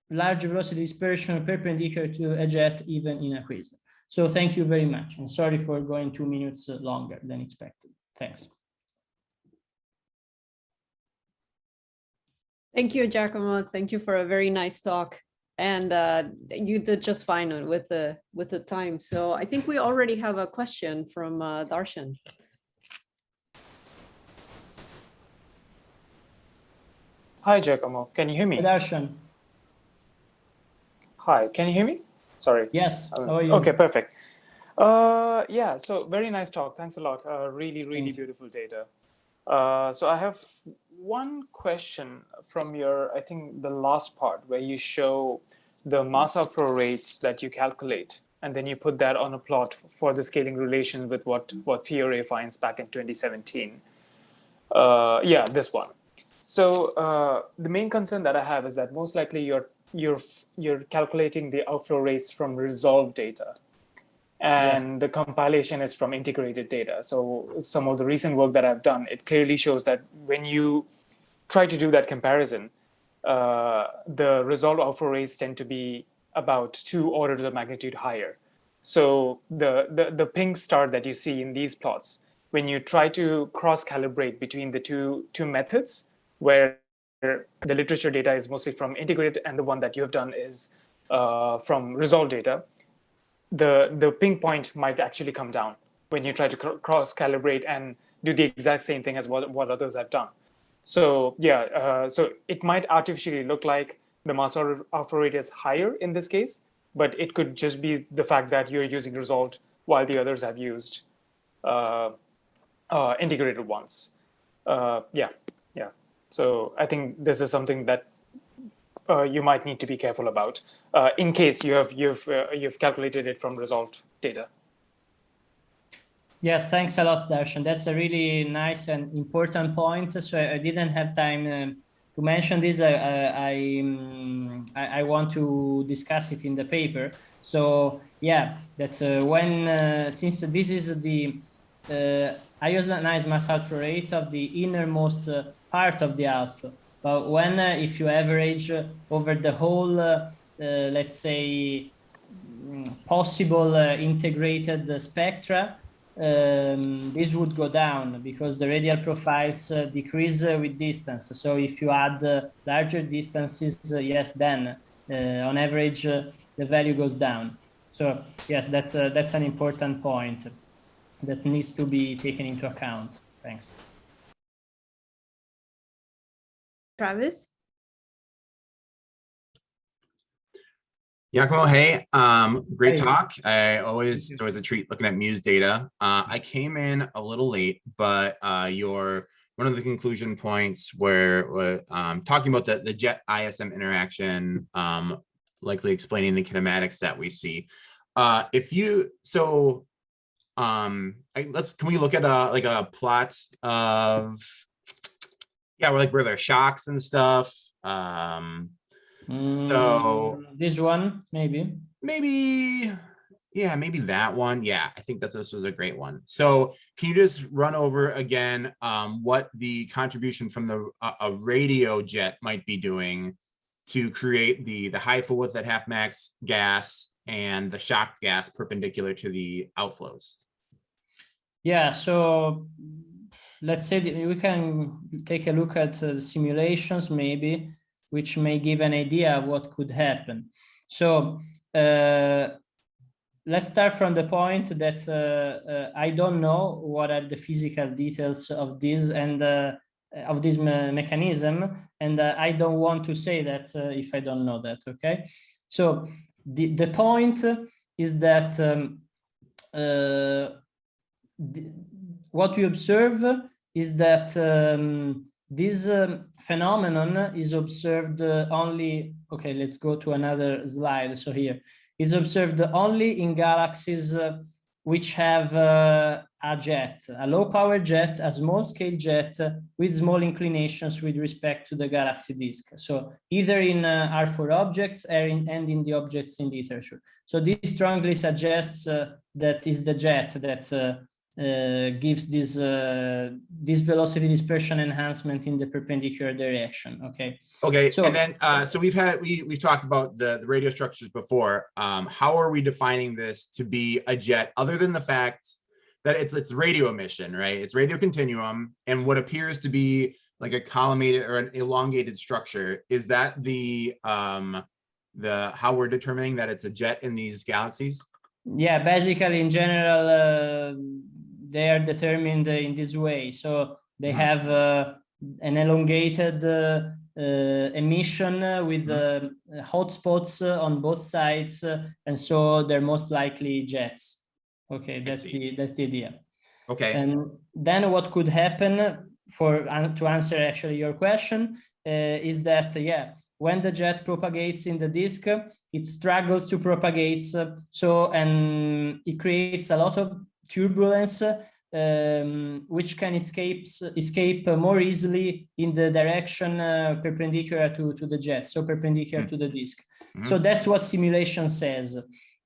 [SPEAKER 2] large velocity dispersion perpendicular to a jet even in a quasar. So thank you very much, and sorry for going 2 minutes longer than expected. Thanks.
[SPEAKER 1] Thank you, Giacomo. Thank you for a very nice talk. And you did just fine with the time. So I think we already have a question from Darshan.
[SPEAKER 3] Hi, Giacomo. Can you hear me?
[SPEAKER 2] Darshan.
[SPEAKER 3] Hi, can you hear me? Sorry.
[SPEAKER 2] Yes. How are you?
[SPEAKER 3] Okay, perfect. Yeah, so very nice talk. Thanks a lot. Really beautiful data. So I have one question from your, I think, the last part where you show the mass outflow rates that you calculate, and then you put that on a plot for the scaling relation with what Fiore finds back in 2017. Yeah, this one. So the main concern that I have is that most likely you're calculating the outflow rates from resolved data, and yes, the compilation is from integrated data. So some of the recent work that I've done, it clearly shows that when you try to do that comparison, the resolved outflow rates tend to be about 2 orders of magnitude higher. So the pink star that you see in these plots, when you try to cross-calibrate between the two methods, where the literature data is mostly from integrated and the one that you have done is from resolved data, the pink point might actually come down when you try to cross-calibrate and do the exact same thing as what others have done. So yeah, so it might artificially look like the mass outflow rate is higher in this case, but it could just be the fact that you're using resolved while the others have used integrated ones. Yeah. So I think this is something that you might need to be careful about in case you've calculated it from resolved data.
[SPEAKER 2] Yes, thanks a lot, Darshan. That's a really nice and important point. So I didn't have time to mention this. I want to discuss it in the paper. So yeah, that's when since this is the ionized mass outflow rate of the innermost part of the outflow, but when if you average over the whole, let's say, possible integrated spectra, this would go down because the radial profiles decrease with distance. So if you add larger distances, yes, then on average the value goes down. So yes, that's an important point that needs to be taken into account. Thanks.
[SPEAKER 1] Travis?
[SPEAKER 4] Giacomo, hey, great talk. It's always a treat looking at MUSE data. I came in a little late, but one of the conclusion points where talking about the jet ISM interaction, likely explaining the kinematics that we see. Can we look at like a plot of where there are shocks and stuff? So
[SPEAKER 2] this one, maybe
[SPEAKER 4] that one. Yeah, I think this was a great one. So can you just run over again what the contribution from a radio jet might be doing to create the high full width at half max gas and the shocked gas perpendicular to the outflows?
[SPEAKER 2] Yeah, so let's say that we can take a look at the simulations maybe, which may give an idea of what could happen. So let's start from the point that I don't know what are the physical details of this and of this mechanism, and I don't want to say that if I don't know that. Okay, so the point is that what we observe is that this phenomenon is observed only. Okay, let's go to another slide. So here is observed only in galaxies which have a jet, a low power jet, a small scale jet with small inclinations with respect to the galaxy disk. So either in R4 objects and in the objects in literature. So this strongly suggests that is the jet that gives this this velocity dispersion enhancement in the perpendicular direction. Okay.
[SPEAKER 4] Okay.
[SPEAKER 2] So,
[SPEAKER 4] and then so we've talked about the radio structures before. How are we defining this to be a jet, other than the fact that it's radio emission, right? It's radio continuum, and what appears to be like a collimated or an elongated structure? Is that the how we're determining that it's a jet in these galaxies?
[SPEAKER 2] Yeah, basically in general, they are determined in this way. So they have an elongated emission with hotspots on both sides, and so they're most likely jets. Okay, that's the idea.
[SPEAKER 4] Okay.
[SPEAKER 2] And then what could happen, to answer actually your question, is that when the jet propagates in the disk, it struggles to propagate, and it creates a lot of turbulence, which can escape more easily in the direction perpendicular to the jet, so perpendicular to the disk. So that's what simulation says.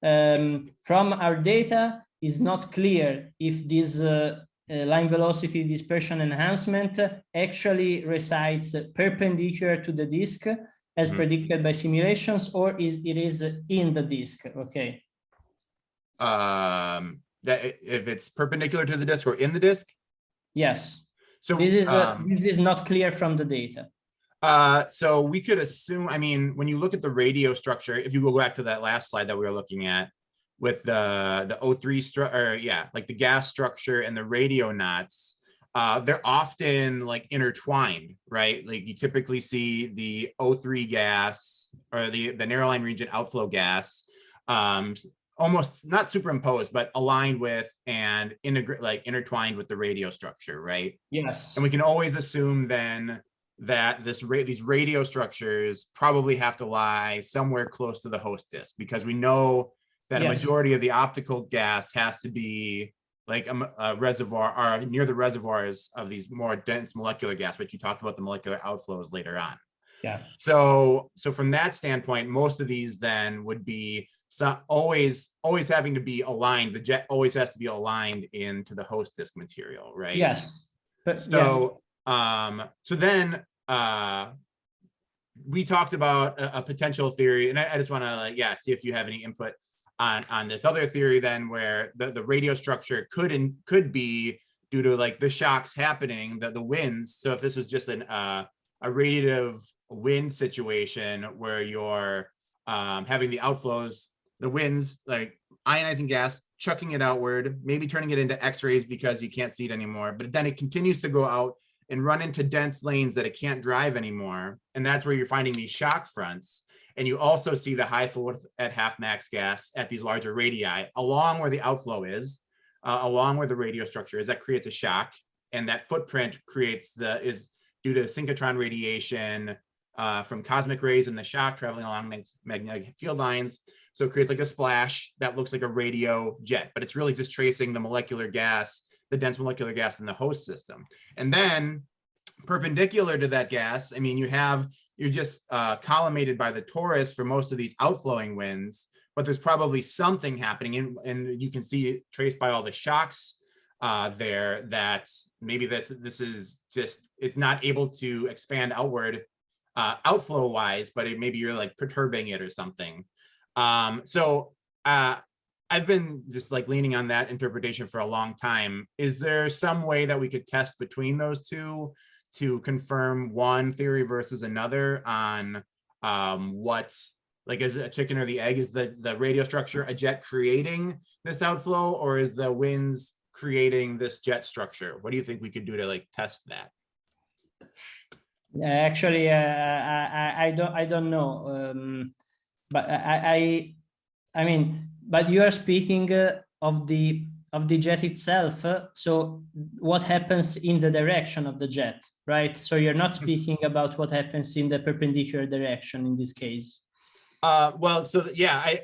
[SPEAKER 2] From our data, it's not clear if this line velocity dispersion enhancement actually resides perpendicular to the disk as predicted by simulations, or it is in the disk. Okay.
[SPEAKER 4] That if it's perpendicular to the disk or in the disk?
[SPEAKER 2] Yes.
[SPEAKER 4] So
[SPEAKER 2] this is not clear from the data.
[SPEAKER 4] So we could assume, I mean, when you look at the radio structure, if you go back to that last slide that we were looking at with the O3 structure, like the gas structure and the radio knots, they're often like intertwined, right? Like you typically see the O3 gas or the narrow line region outflow gas, almost not superimposed, but aligned with and intertwined with the radio structure, right?
[SPEAKER 2] Yes.
[SPEAKER 4] And we can always assume then that these radio structures probably have to lie somewhere close to the host disk, because we know that a majority of the optical gas has to be like a reservoir or near the reservoirs of these more dense molecular gas, but you talked about the molecular outflows later on.
[SPEAKER 2] Yeah.
[SPEAKER 4] So from that standpoint, most of these then would be always having to be aligned. The jet always has to be aligned into the host disk material, right?
[SPEAKER 2] Yes. But,
[SPEAKER 4] so so then we talked about a potential theory, and I just want to see if you have any input on this other theory then, where the radio structure could be due to like the shocks happening, the winds. So if this was just a radiative wind situation where you're having the outflows, the winds, like ionizing gas, chucking it outward, maybe turning it into X-rays because you can't see it anymore, but then it continues to go out and run into dense lanes that it can't drive anymore. And that's where you're finding these shock fronts. And you also see the high flow at half max gas at these larger radii, along where the outflow is, along where the radio structure is. That creates a shock, and that footprint is due to synchrotron radiation from cosmic rays and the shock traveling along magnetic field lines. So it creates like a splash that looks like a radio jet, but it's really just tracing the molecular gas, the dense molecular gas in the host system. And then perpendicular to that gas, I mean, you're just collimated by the torus for most of these outflowing winds, but there's probably something happening, and you can see it traced by all the shocks there, that maybe this is just, it's not able to expand outward outflow wise, but maybe you're like perturbing it or something. So I've been just like leaning on that interpretation for a long time. Is there some way that we could test between those two to confirm one theory versus another on what like is it a chicken or the egg? Is the radio structure a jet creating this outflow, or is the winds creating this jet structure? What do you think we could do to like test that?
[SPEAKER 2] Actually, I don't know, but I mean, but you are speaking of the jet itself. So what happens in the direction of the jet, right? So you're not speaking about what happens in the perpendicular direction in this case.
[SPEAKER 4] Well, so yeah,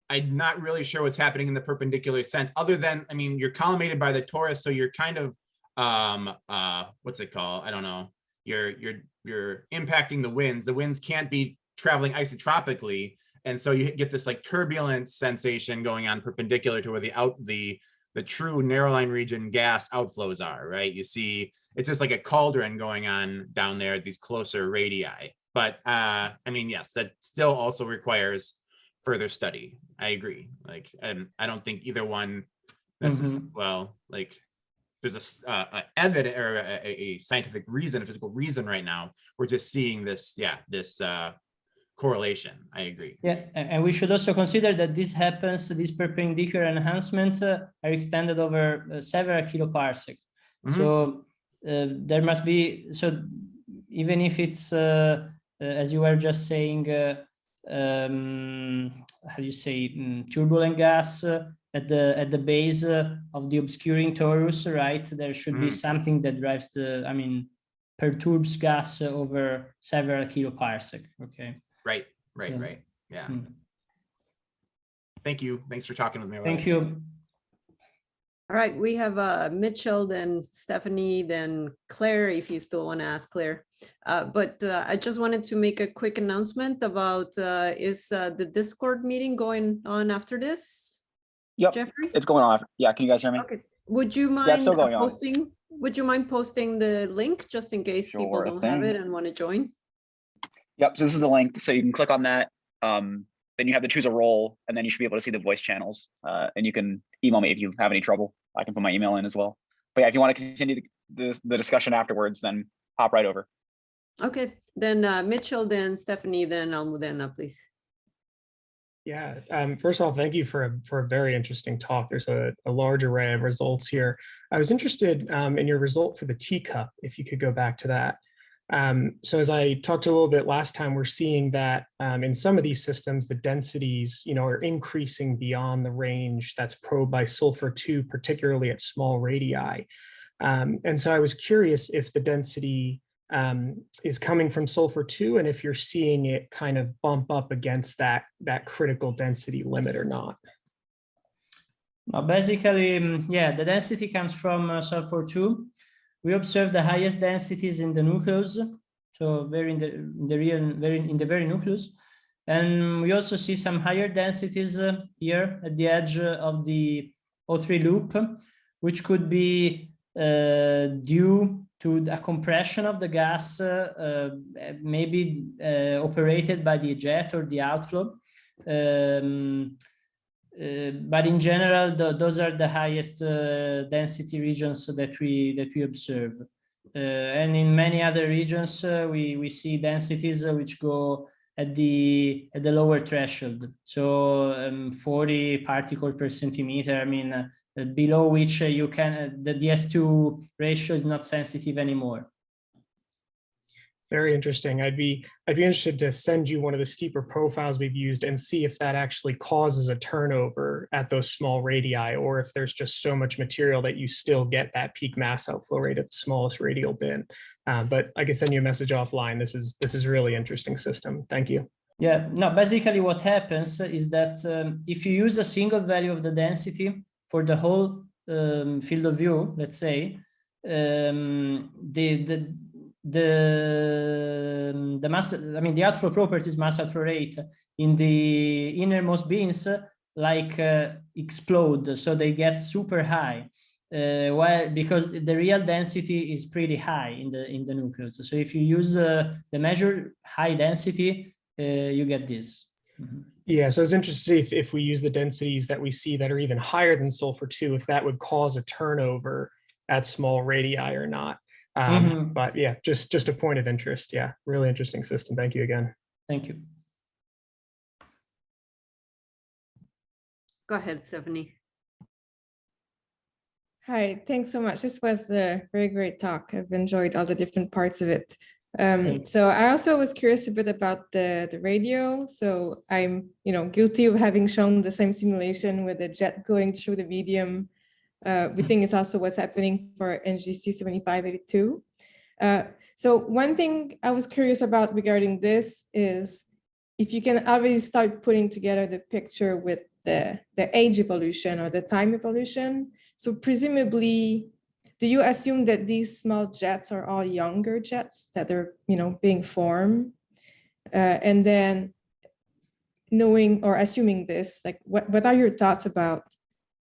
[SPEAKER 4] I'm not really sure what's happening in the perpendicular sense, other than, I mean, you're collimated by the torus, so you're kind of what's it called? I don't know. You're impacting the winds. The winds can't be traveling isotropically, and so you get this like turbulent sensation going on perpendicular to where the true narrowline region gas outflows are, right? You see it's just like a cauldron going on down there at these closer radii. But I mean, yes, that still also requires further study. I agree. Like, and I don't think either one necessarily, well, like there's a evident or a scientific reason, a physical reason right now. We're just seeing this, this correlation. I agree.
[SPEAKER 2] Yeah, and we should also consider that this happens, this perpendicular enhancement are extended over several kiloparsecs. So there must be, so even if it's, as you were just saying, how do you say, turbulent gas at the base of the obscuring torus, right? There should be something that drives the, I mean, perturbs gas over several kiloparsec. Okay.
[SPEAKER 4] Right. Yeah. Thank you. Thanks for talking with me.
[SPEAKER 2] Thank you.
[SPEAKER 1] All right, we have Mitchell, then Stephanie, then Claire, if you still want to ask Claire. But I just wanted to make a quick announcement about, is the Discord meeting going on after this?
[SPEAKER 5] Yep,
[SPEAKER 1] Jeffrey?
[SPEAKER 5] it's going on. Yeah, can you guys hear me?
[SPEAKER 1] Okay. Would you mind
[SPEAKER 5] still going on.
[SPEAKER 1] posting? Would you mind posting the link just in case people
[SPEAKER 5] Sure
[SPEAKER 1] don't have
[SPEAKER 5] thing.
[SPEAKER 1] it and want to join?
[SPEAKER 5] Yep, so this is the link. So you can click on that. Then you have to choose a role, and then you should be able to see the voice channels. And you can email me if you have any trouble. I can put my email in as well. But yeah, if you want to continue the discussion afterwards, then hop right over.
[SPEAKER 1] Okay, then Mitchell, then Stephanie, then Almudena, please.
[SPEAKER 6] Yeah, first of all, thank you for a very interesting talk. There's a large array of results here. I was interested in your result for the teacup, if you could go back to that. So as I talked a little bit last time, we're seeing that in some of these systems, the densities, are increasing beyond the range that's probed by sulfur-2, particularly at small radii. And so I was curious if the density is coming from sulfur-2, and if you're seeing it kind of bump up against that critical density limit or not.
[SPEAKER 2] Now, basically, yeah, the density comes from sulfur-2. We observe the highest densities in the nucleus, so very in the very nucleus, and we also see some higher densities here at the edge of the O3 loop, which could be due to the compression of the gas, maybe operated by the jet or the outflow. But in general, those are the highest density regions that we observe, and in many other regions we see densities which go at the lower threshold. So 40 particles per centimeter. I mean, below which you can the DS2 ratio is not sensitive anymore.
[SPEAKER 6] Very interesting. I'd be interested to send you one of the steeper profiles we've used and see if that actually causes a turnover at those small radii, or if there's just so much material that you still get that peak mass outflow rate at the smallest radial bin. But I can send you a message offline. This is a really interesting system. Thank you.
[SPEAKER 2] Yeah, no, basically what happens is that if you use a single value of the density for the whole field of view, let's say, the mass, I mean, the outflow properties, mass outflow rate in the innermost bins explode, so they get super high, because the real density is pretty high in the nucleus. So if you use the measured high density, you get this.
[SPEAKER 6] Yeah, so I was interested if we use the densities that we see that are even higher than sulfur-2, if that would cause a turnover at small radii or not. But yeah, just a point of interest. Yeah, really interesting system. Thank you again.
[SPEAKER 2] Thank you.
[SPEAKER 1] Go ahead, Stephanie.
[SPEAKER 7] Hi, thanks so much. This was a very great talk. I've enjoyed all the different parts of it. So I also was curious a bit about the radio. So I'm, guilty of having shown the same simulation with a jet going through the medium. We think it's also what's happening for NGC 7582. So one thing I was curious about regarding this is if you can obviously start putting together the picture with the age evolution or the time evolution. So presumably, do you assume that these small jets are all younger jets that are, being formed? And then knowing or assuming this, like what are your thoughts about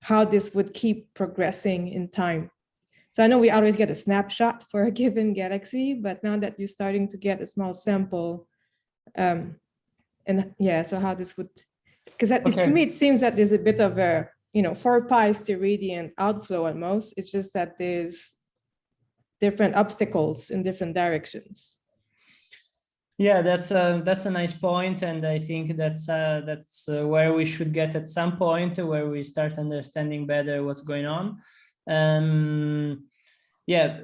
[SPEAKER 7] how this would keep progressing in time? So I know we always get a snapshot for a given galaxy, but now that you're starting to get a small sample, so how this would, because to me, it seems that there's a bit of a, 4 pi steradian outflow almost. It's just that there's different obstacles in different directions.
[SPEAKER 2] Yeah, that's a nice point, and I think that's where we should get at some point, where we start understanding better what's going on. Yeah,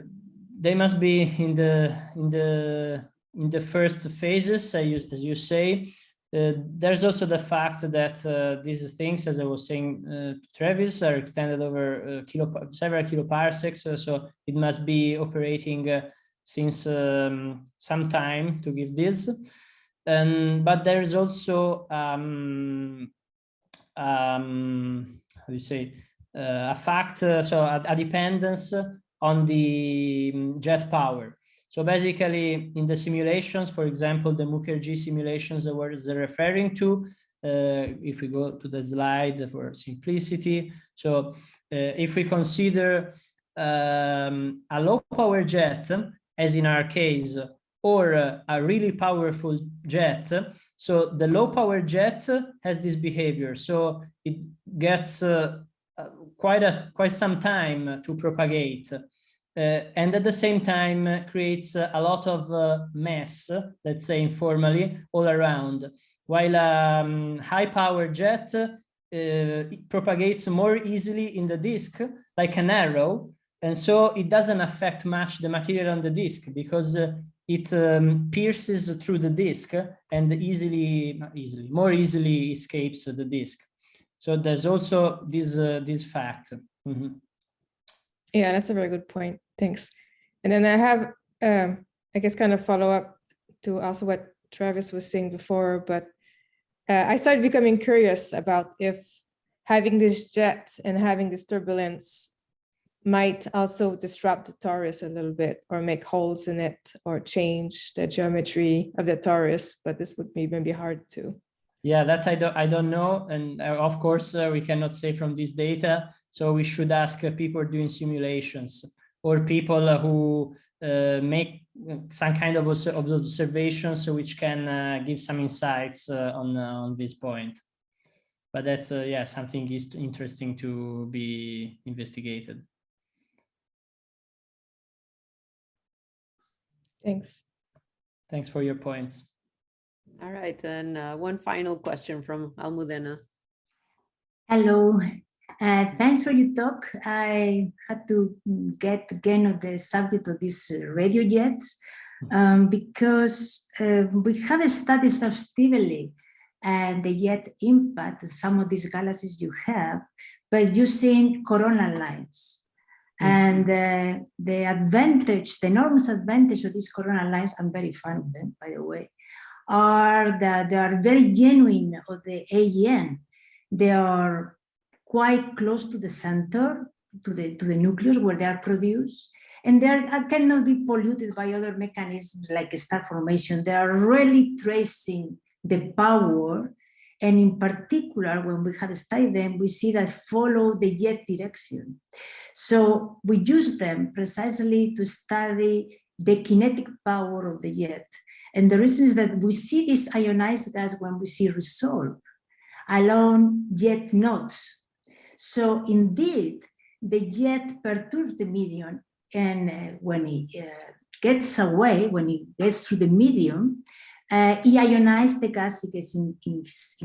[SPEAKER 2] they must be in the first phases, as you say. There's also the fact that these things, as I was saying to Travis, are extended over several kiloparsecs, so it must be operating since some time to give this. But there's also how do you say, a fact, so a dependence on the jet power. So basically, in the simulations, for example, the Mukherjee simulations that we're referring to, if we go to the slide for simplicity, so if we consider a low power jet, as in our case, or a really powerful jet, so the low power jet has this behavior. So it gets quite some time to propagate. And at the same time creates a lot of mass, let's say informally, all around. While a high power jet it propagates more easily in the disk, like an arrow, and so it doesn't affect much the material on the disk because it pierces through the disk and more easily escapes the disk. So there's also this fact. Mm-hmm.
[SPEAKER 7] Yeah, that's a very good point. Thanks. And then I have, I guess, kind of follow up to also what Travis was saying before, but I started becoming curious about if having this jet and having this turbulence might also disrupt the torus a little bit or make holes in it or change the geometry of the torus, but this would be maybe hard to.
[SPEAKER 2] Yeah, that I don't know. And of course, we cannot say from this data. So we should ask people doing simulations or people who make some kind of observations which can give some insights on this point. But that's, yeah, something is interesting to be investigated.
[SPEAKER 7] Thanks.
[SPEAKER 2] Thanks for your points.
[SPEAKER 1] All right, then one final question from Almudena.
[SPEAKER 8] Hello, thanks for your talk. I had to get again on the subject of these radio jets because we have studied exhaustively and the jet impact some of these galaxies you have, but using coronal lines. And the advantage, the enormous advantage of these coronal lines, I'm very fan of them, by the way, are that they are very genuine of the AGN. They are quite close to the center, to the nucleus where they are produced, and they cannot be polluted by other mechanisms like star formation. They are really tracing the power, and in particular, when we have studied them, we see that follow the jet direction. So we use them precisely to study the kinetic power of the jet. And the reason is that we see this ionized gas when we see resolve along jet nodes. So indeed, the jet perturbs the medium, and when it gets away, when it gets through the medium, he ionizes the gas it gets in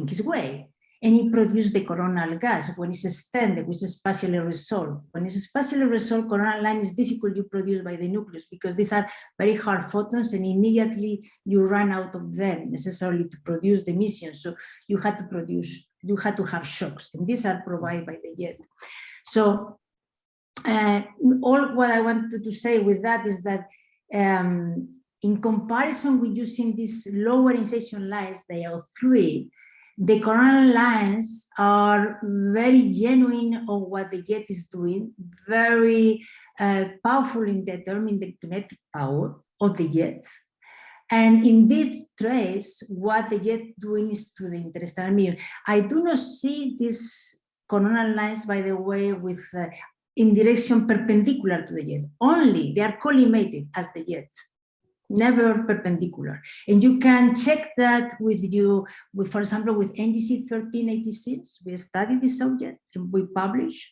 [SPEAKER 8] his way. and it produces the coronal gas when it's extended, which is spatially resolved. When it's spatially resolved, coronal line is difficult to produce by the nucleus because these are very hard photons and immediately you run out of them necessarily to produce the emission. So you had to have shocks, and these are provided by the jet. So all what I wanted to say with that is that in comparison with using these lower initiation lines, they are 3, the coronal lines are very genuine of what the jet is doing, very powerful in determining the kinetic power of the jet. And in this trace, what the jet doing is through the interstellar medium. I do not see these coronal lines, by the way, with in direction perpendicular to the jet. Only they are collimated as the jet, never perpendicular. And you can check that with for example, with NGC 1386, we studied this subject and we publish.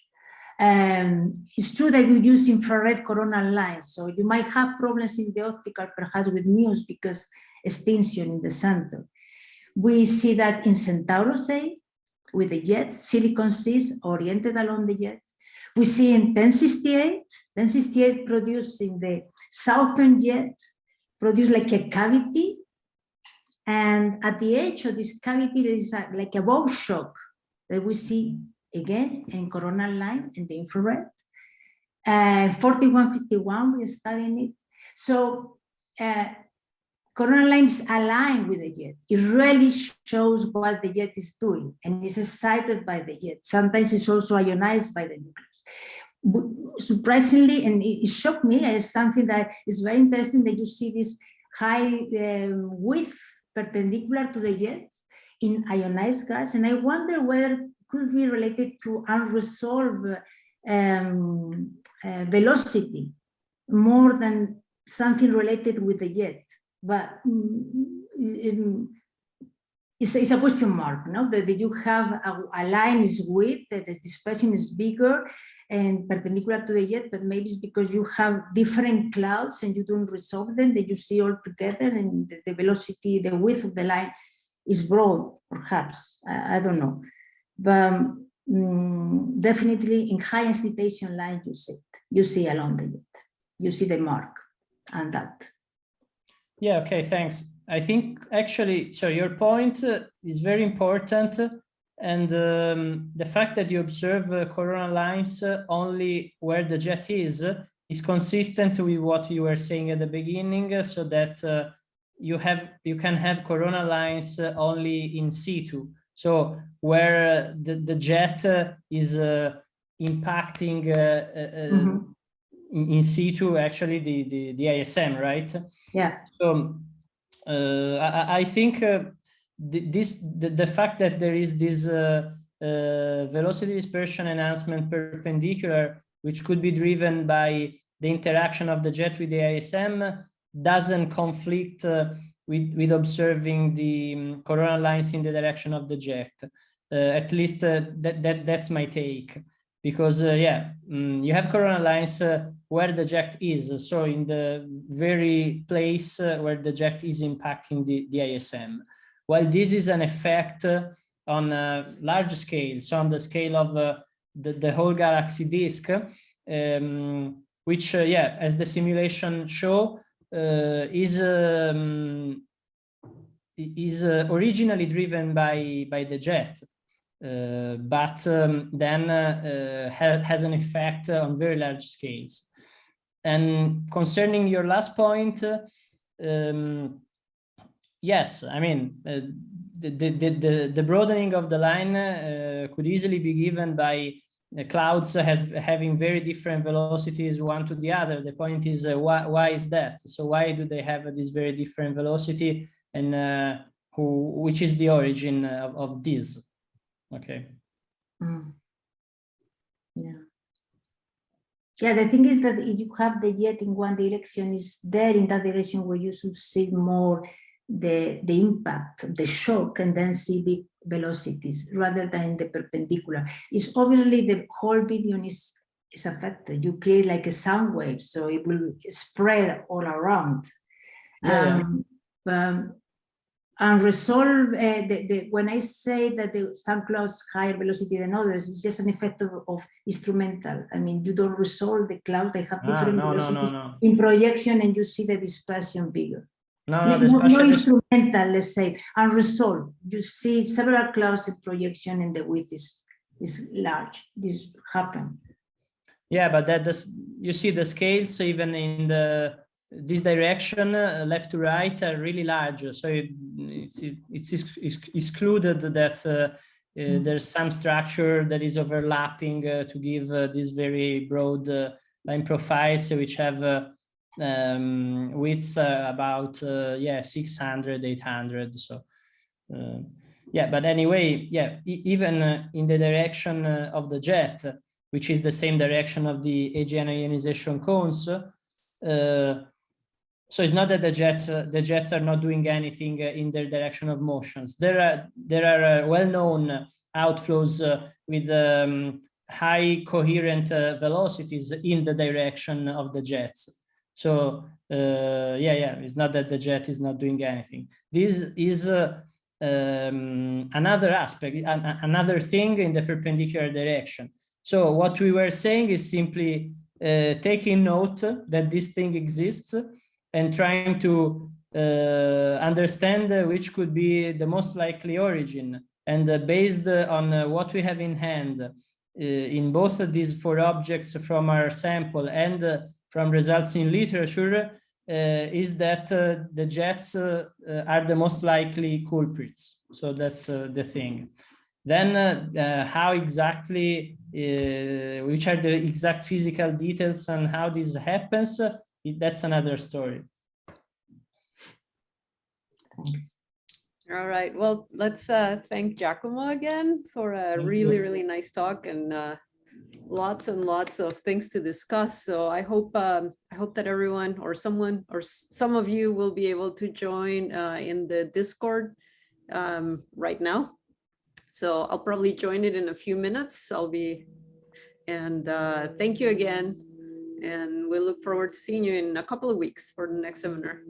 [SPEAKER 8] It's true that you use infrared coronal lines, so you might have problems in the optical, perhaps with MUSE, because extinction in the center. We see that in Centaurus A, with the jets, silicon seas oriented along the jet. We see in 1068 produced in the southern jet, produce like a cavity, and at the edge of this cavity there is like a bow shock that we see again in coronal line in the infrared. 4151 we're studying it. So coronal line is aligned with the jet. It really shows what the jet is doing, and it's excited by the jet. Sometimes it's also ionized by the nucleus. Surprisingly, and it shocked me, as something that is very interesting, that you see this high width perpendicular to the jet in ionized gas, and I wonder whether it could be related to unresolved velocity more than something related with the jet. But it's a question mark, no? That you have a line is width, that the dispersion is bigger and perpendicular to the jet, but maybe it's because you have different clouds and you don't resolve them, that you see all together, and the velocity, the width of the line is broad, perhaps. I don't know. But definitely in high excitation line, you see along the jet. You see the mark and that.
[SPEAKER 2] Yeah, okay, thanks. I think actually, so your point is very important, and the fact that you observe coronal lines only where the jet is consistent with what you were saying at the beginning, so that you can have coronal lines only in situ, so where the jet is impacting in situ actually the ISM, right?
[SPEAKER 8] Yeah.
[SPEAKER 2] So I think the fact that there is this velocity dispersion enhancement perpendicular, which could be driven by the interaction of the jet with the ISM, doesn't conflict with observing the coronal lines in the direction of the jet. At least that's my take. Because you have coronal lines where the jet is, so in the very place where the jet is impacting the ISM. While this is an effect on a large scale, so on the scale of the whole galaxy disk, which, as the simulation show, is originally driven by the jet. But then has an effect on very large scales. And concerning your last point, yes, I mean, the broadening of the line could easily be given by clouds having very different velocities one to the other. The point is, why is that? So why do they have this very different velocity, and which is the origin of this? Okay.
[SPEAKER 8] Yeah, the thing is that if you have the jet in one direction, is there in that direction where you should see more the impact, the shock, and then see big velocities rather than the perpendicular. It's obviously the whole video is affected. You create like a sound wave, so it will spread all around. and resolve when I say that some clouds higher velocity than others, it's just an effect of instrumental. I mean, you don't resolve the clouds, they have different velocities in projection, and you see the dispersion bigger.
[SPEAKER 2] No,
[SPEAKER 8] no instrumental, let's say, and resolve. You see several clouds in projection, and the width is large. This happen.
[SPEAKER 2] Yeah, but you see the scales even in this direction, left to right, are really large. So it's excluded that there's some structure that is overlapping to give these very broad line profiles, which have widths about 600, 800. So yeah, but anyway, yeah, even in the direction of the jet, which is the same direction of the AGN ionization cones. So it's not that the jets are not doing anything in their direction of motions. There are well-known outflows with high coherent velocities in the direction of the jets. So it's not that the jet is not doing anything. This is another aspect, another thing in the perpendicular direction. So what we were saying is simply taking note that this thing exists and trying to understand which could be the most likely origin. And based on what we have in hand in both of these 4 objects from our sample and from results in literature, is that the jets are the most likely culprits. So that's the thing. Then how exactly, which are the exact physical details on how this happens, that's another story.
[SPEAKER 8] Thanks.
[SPEAKER 1] All right, well, let's thank Giacomo again for a really nice talk, and lots and lots of things to discuss. So I hope that everyone or someone or some of you will be able to join in the Discord right now. So I'll probably join it in a few minutes. And thank you again. And we look forward to seeing you in a couple of weeks for the next seminar.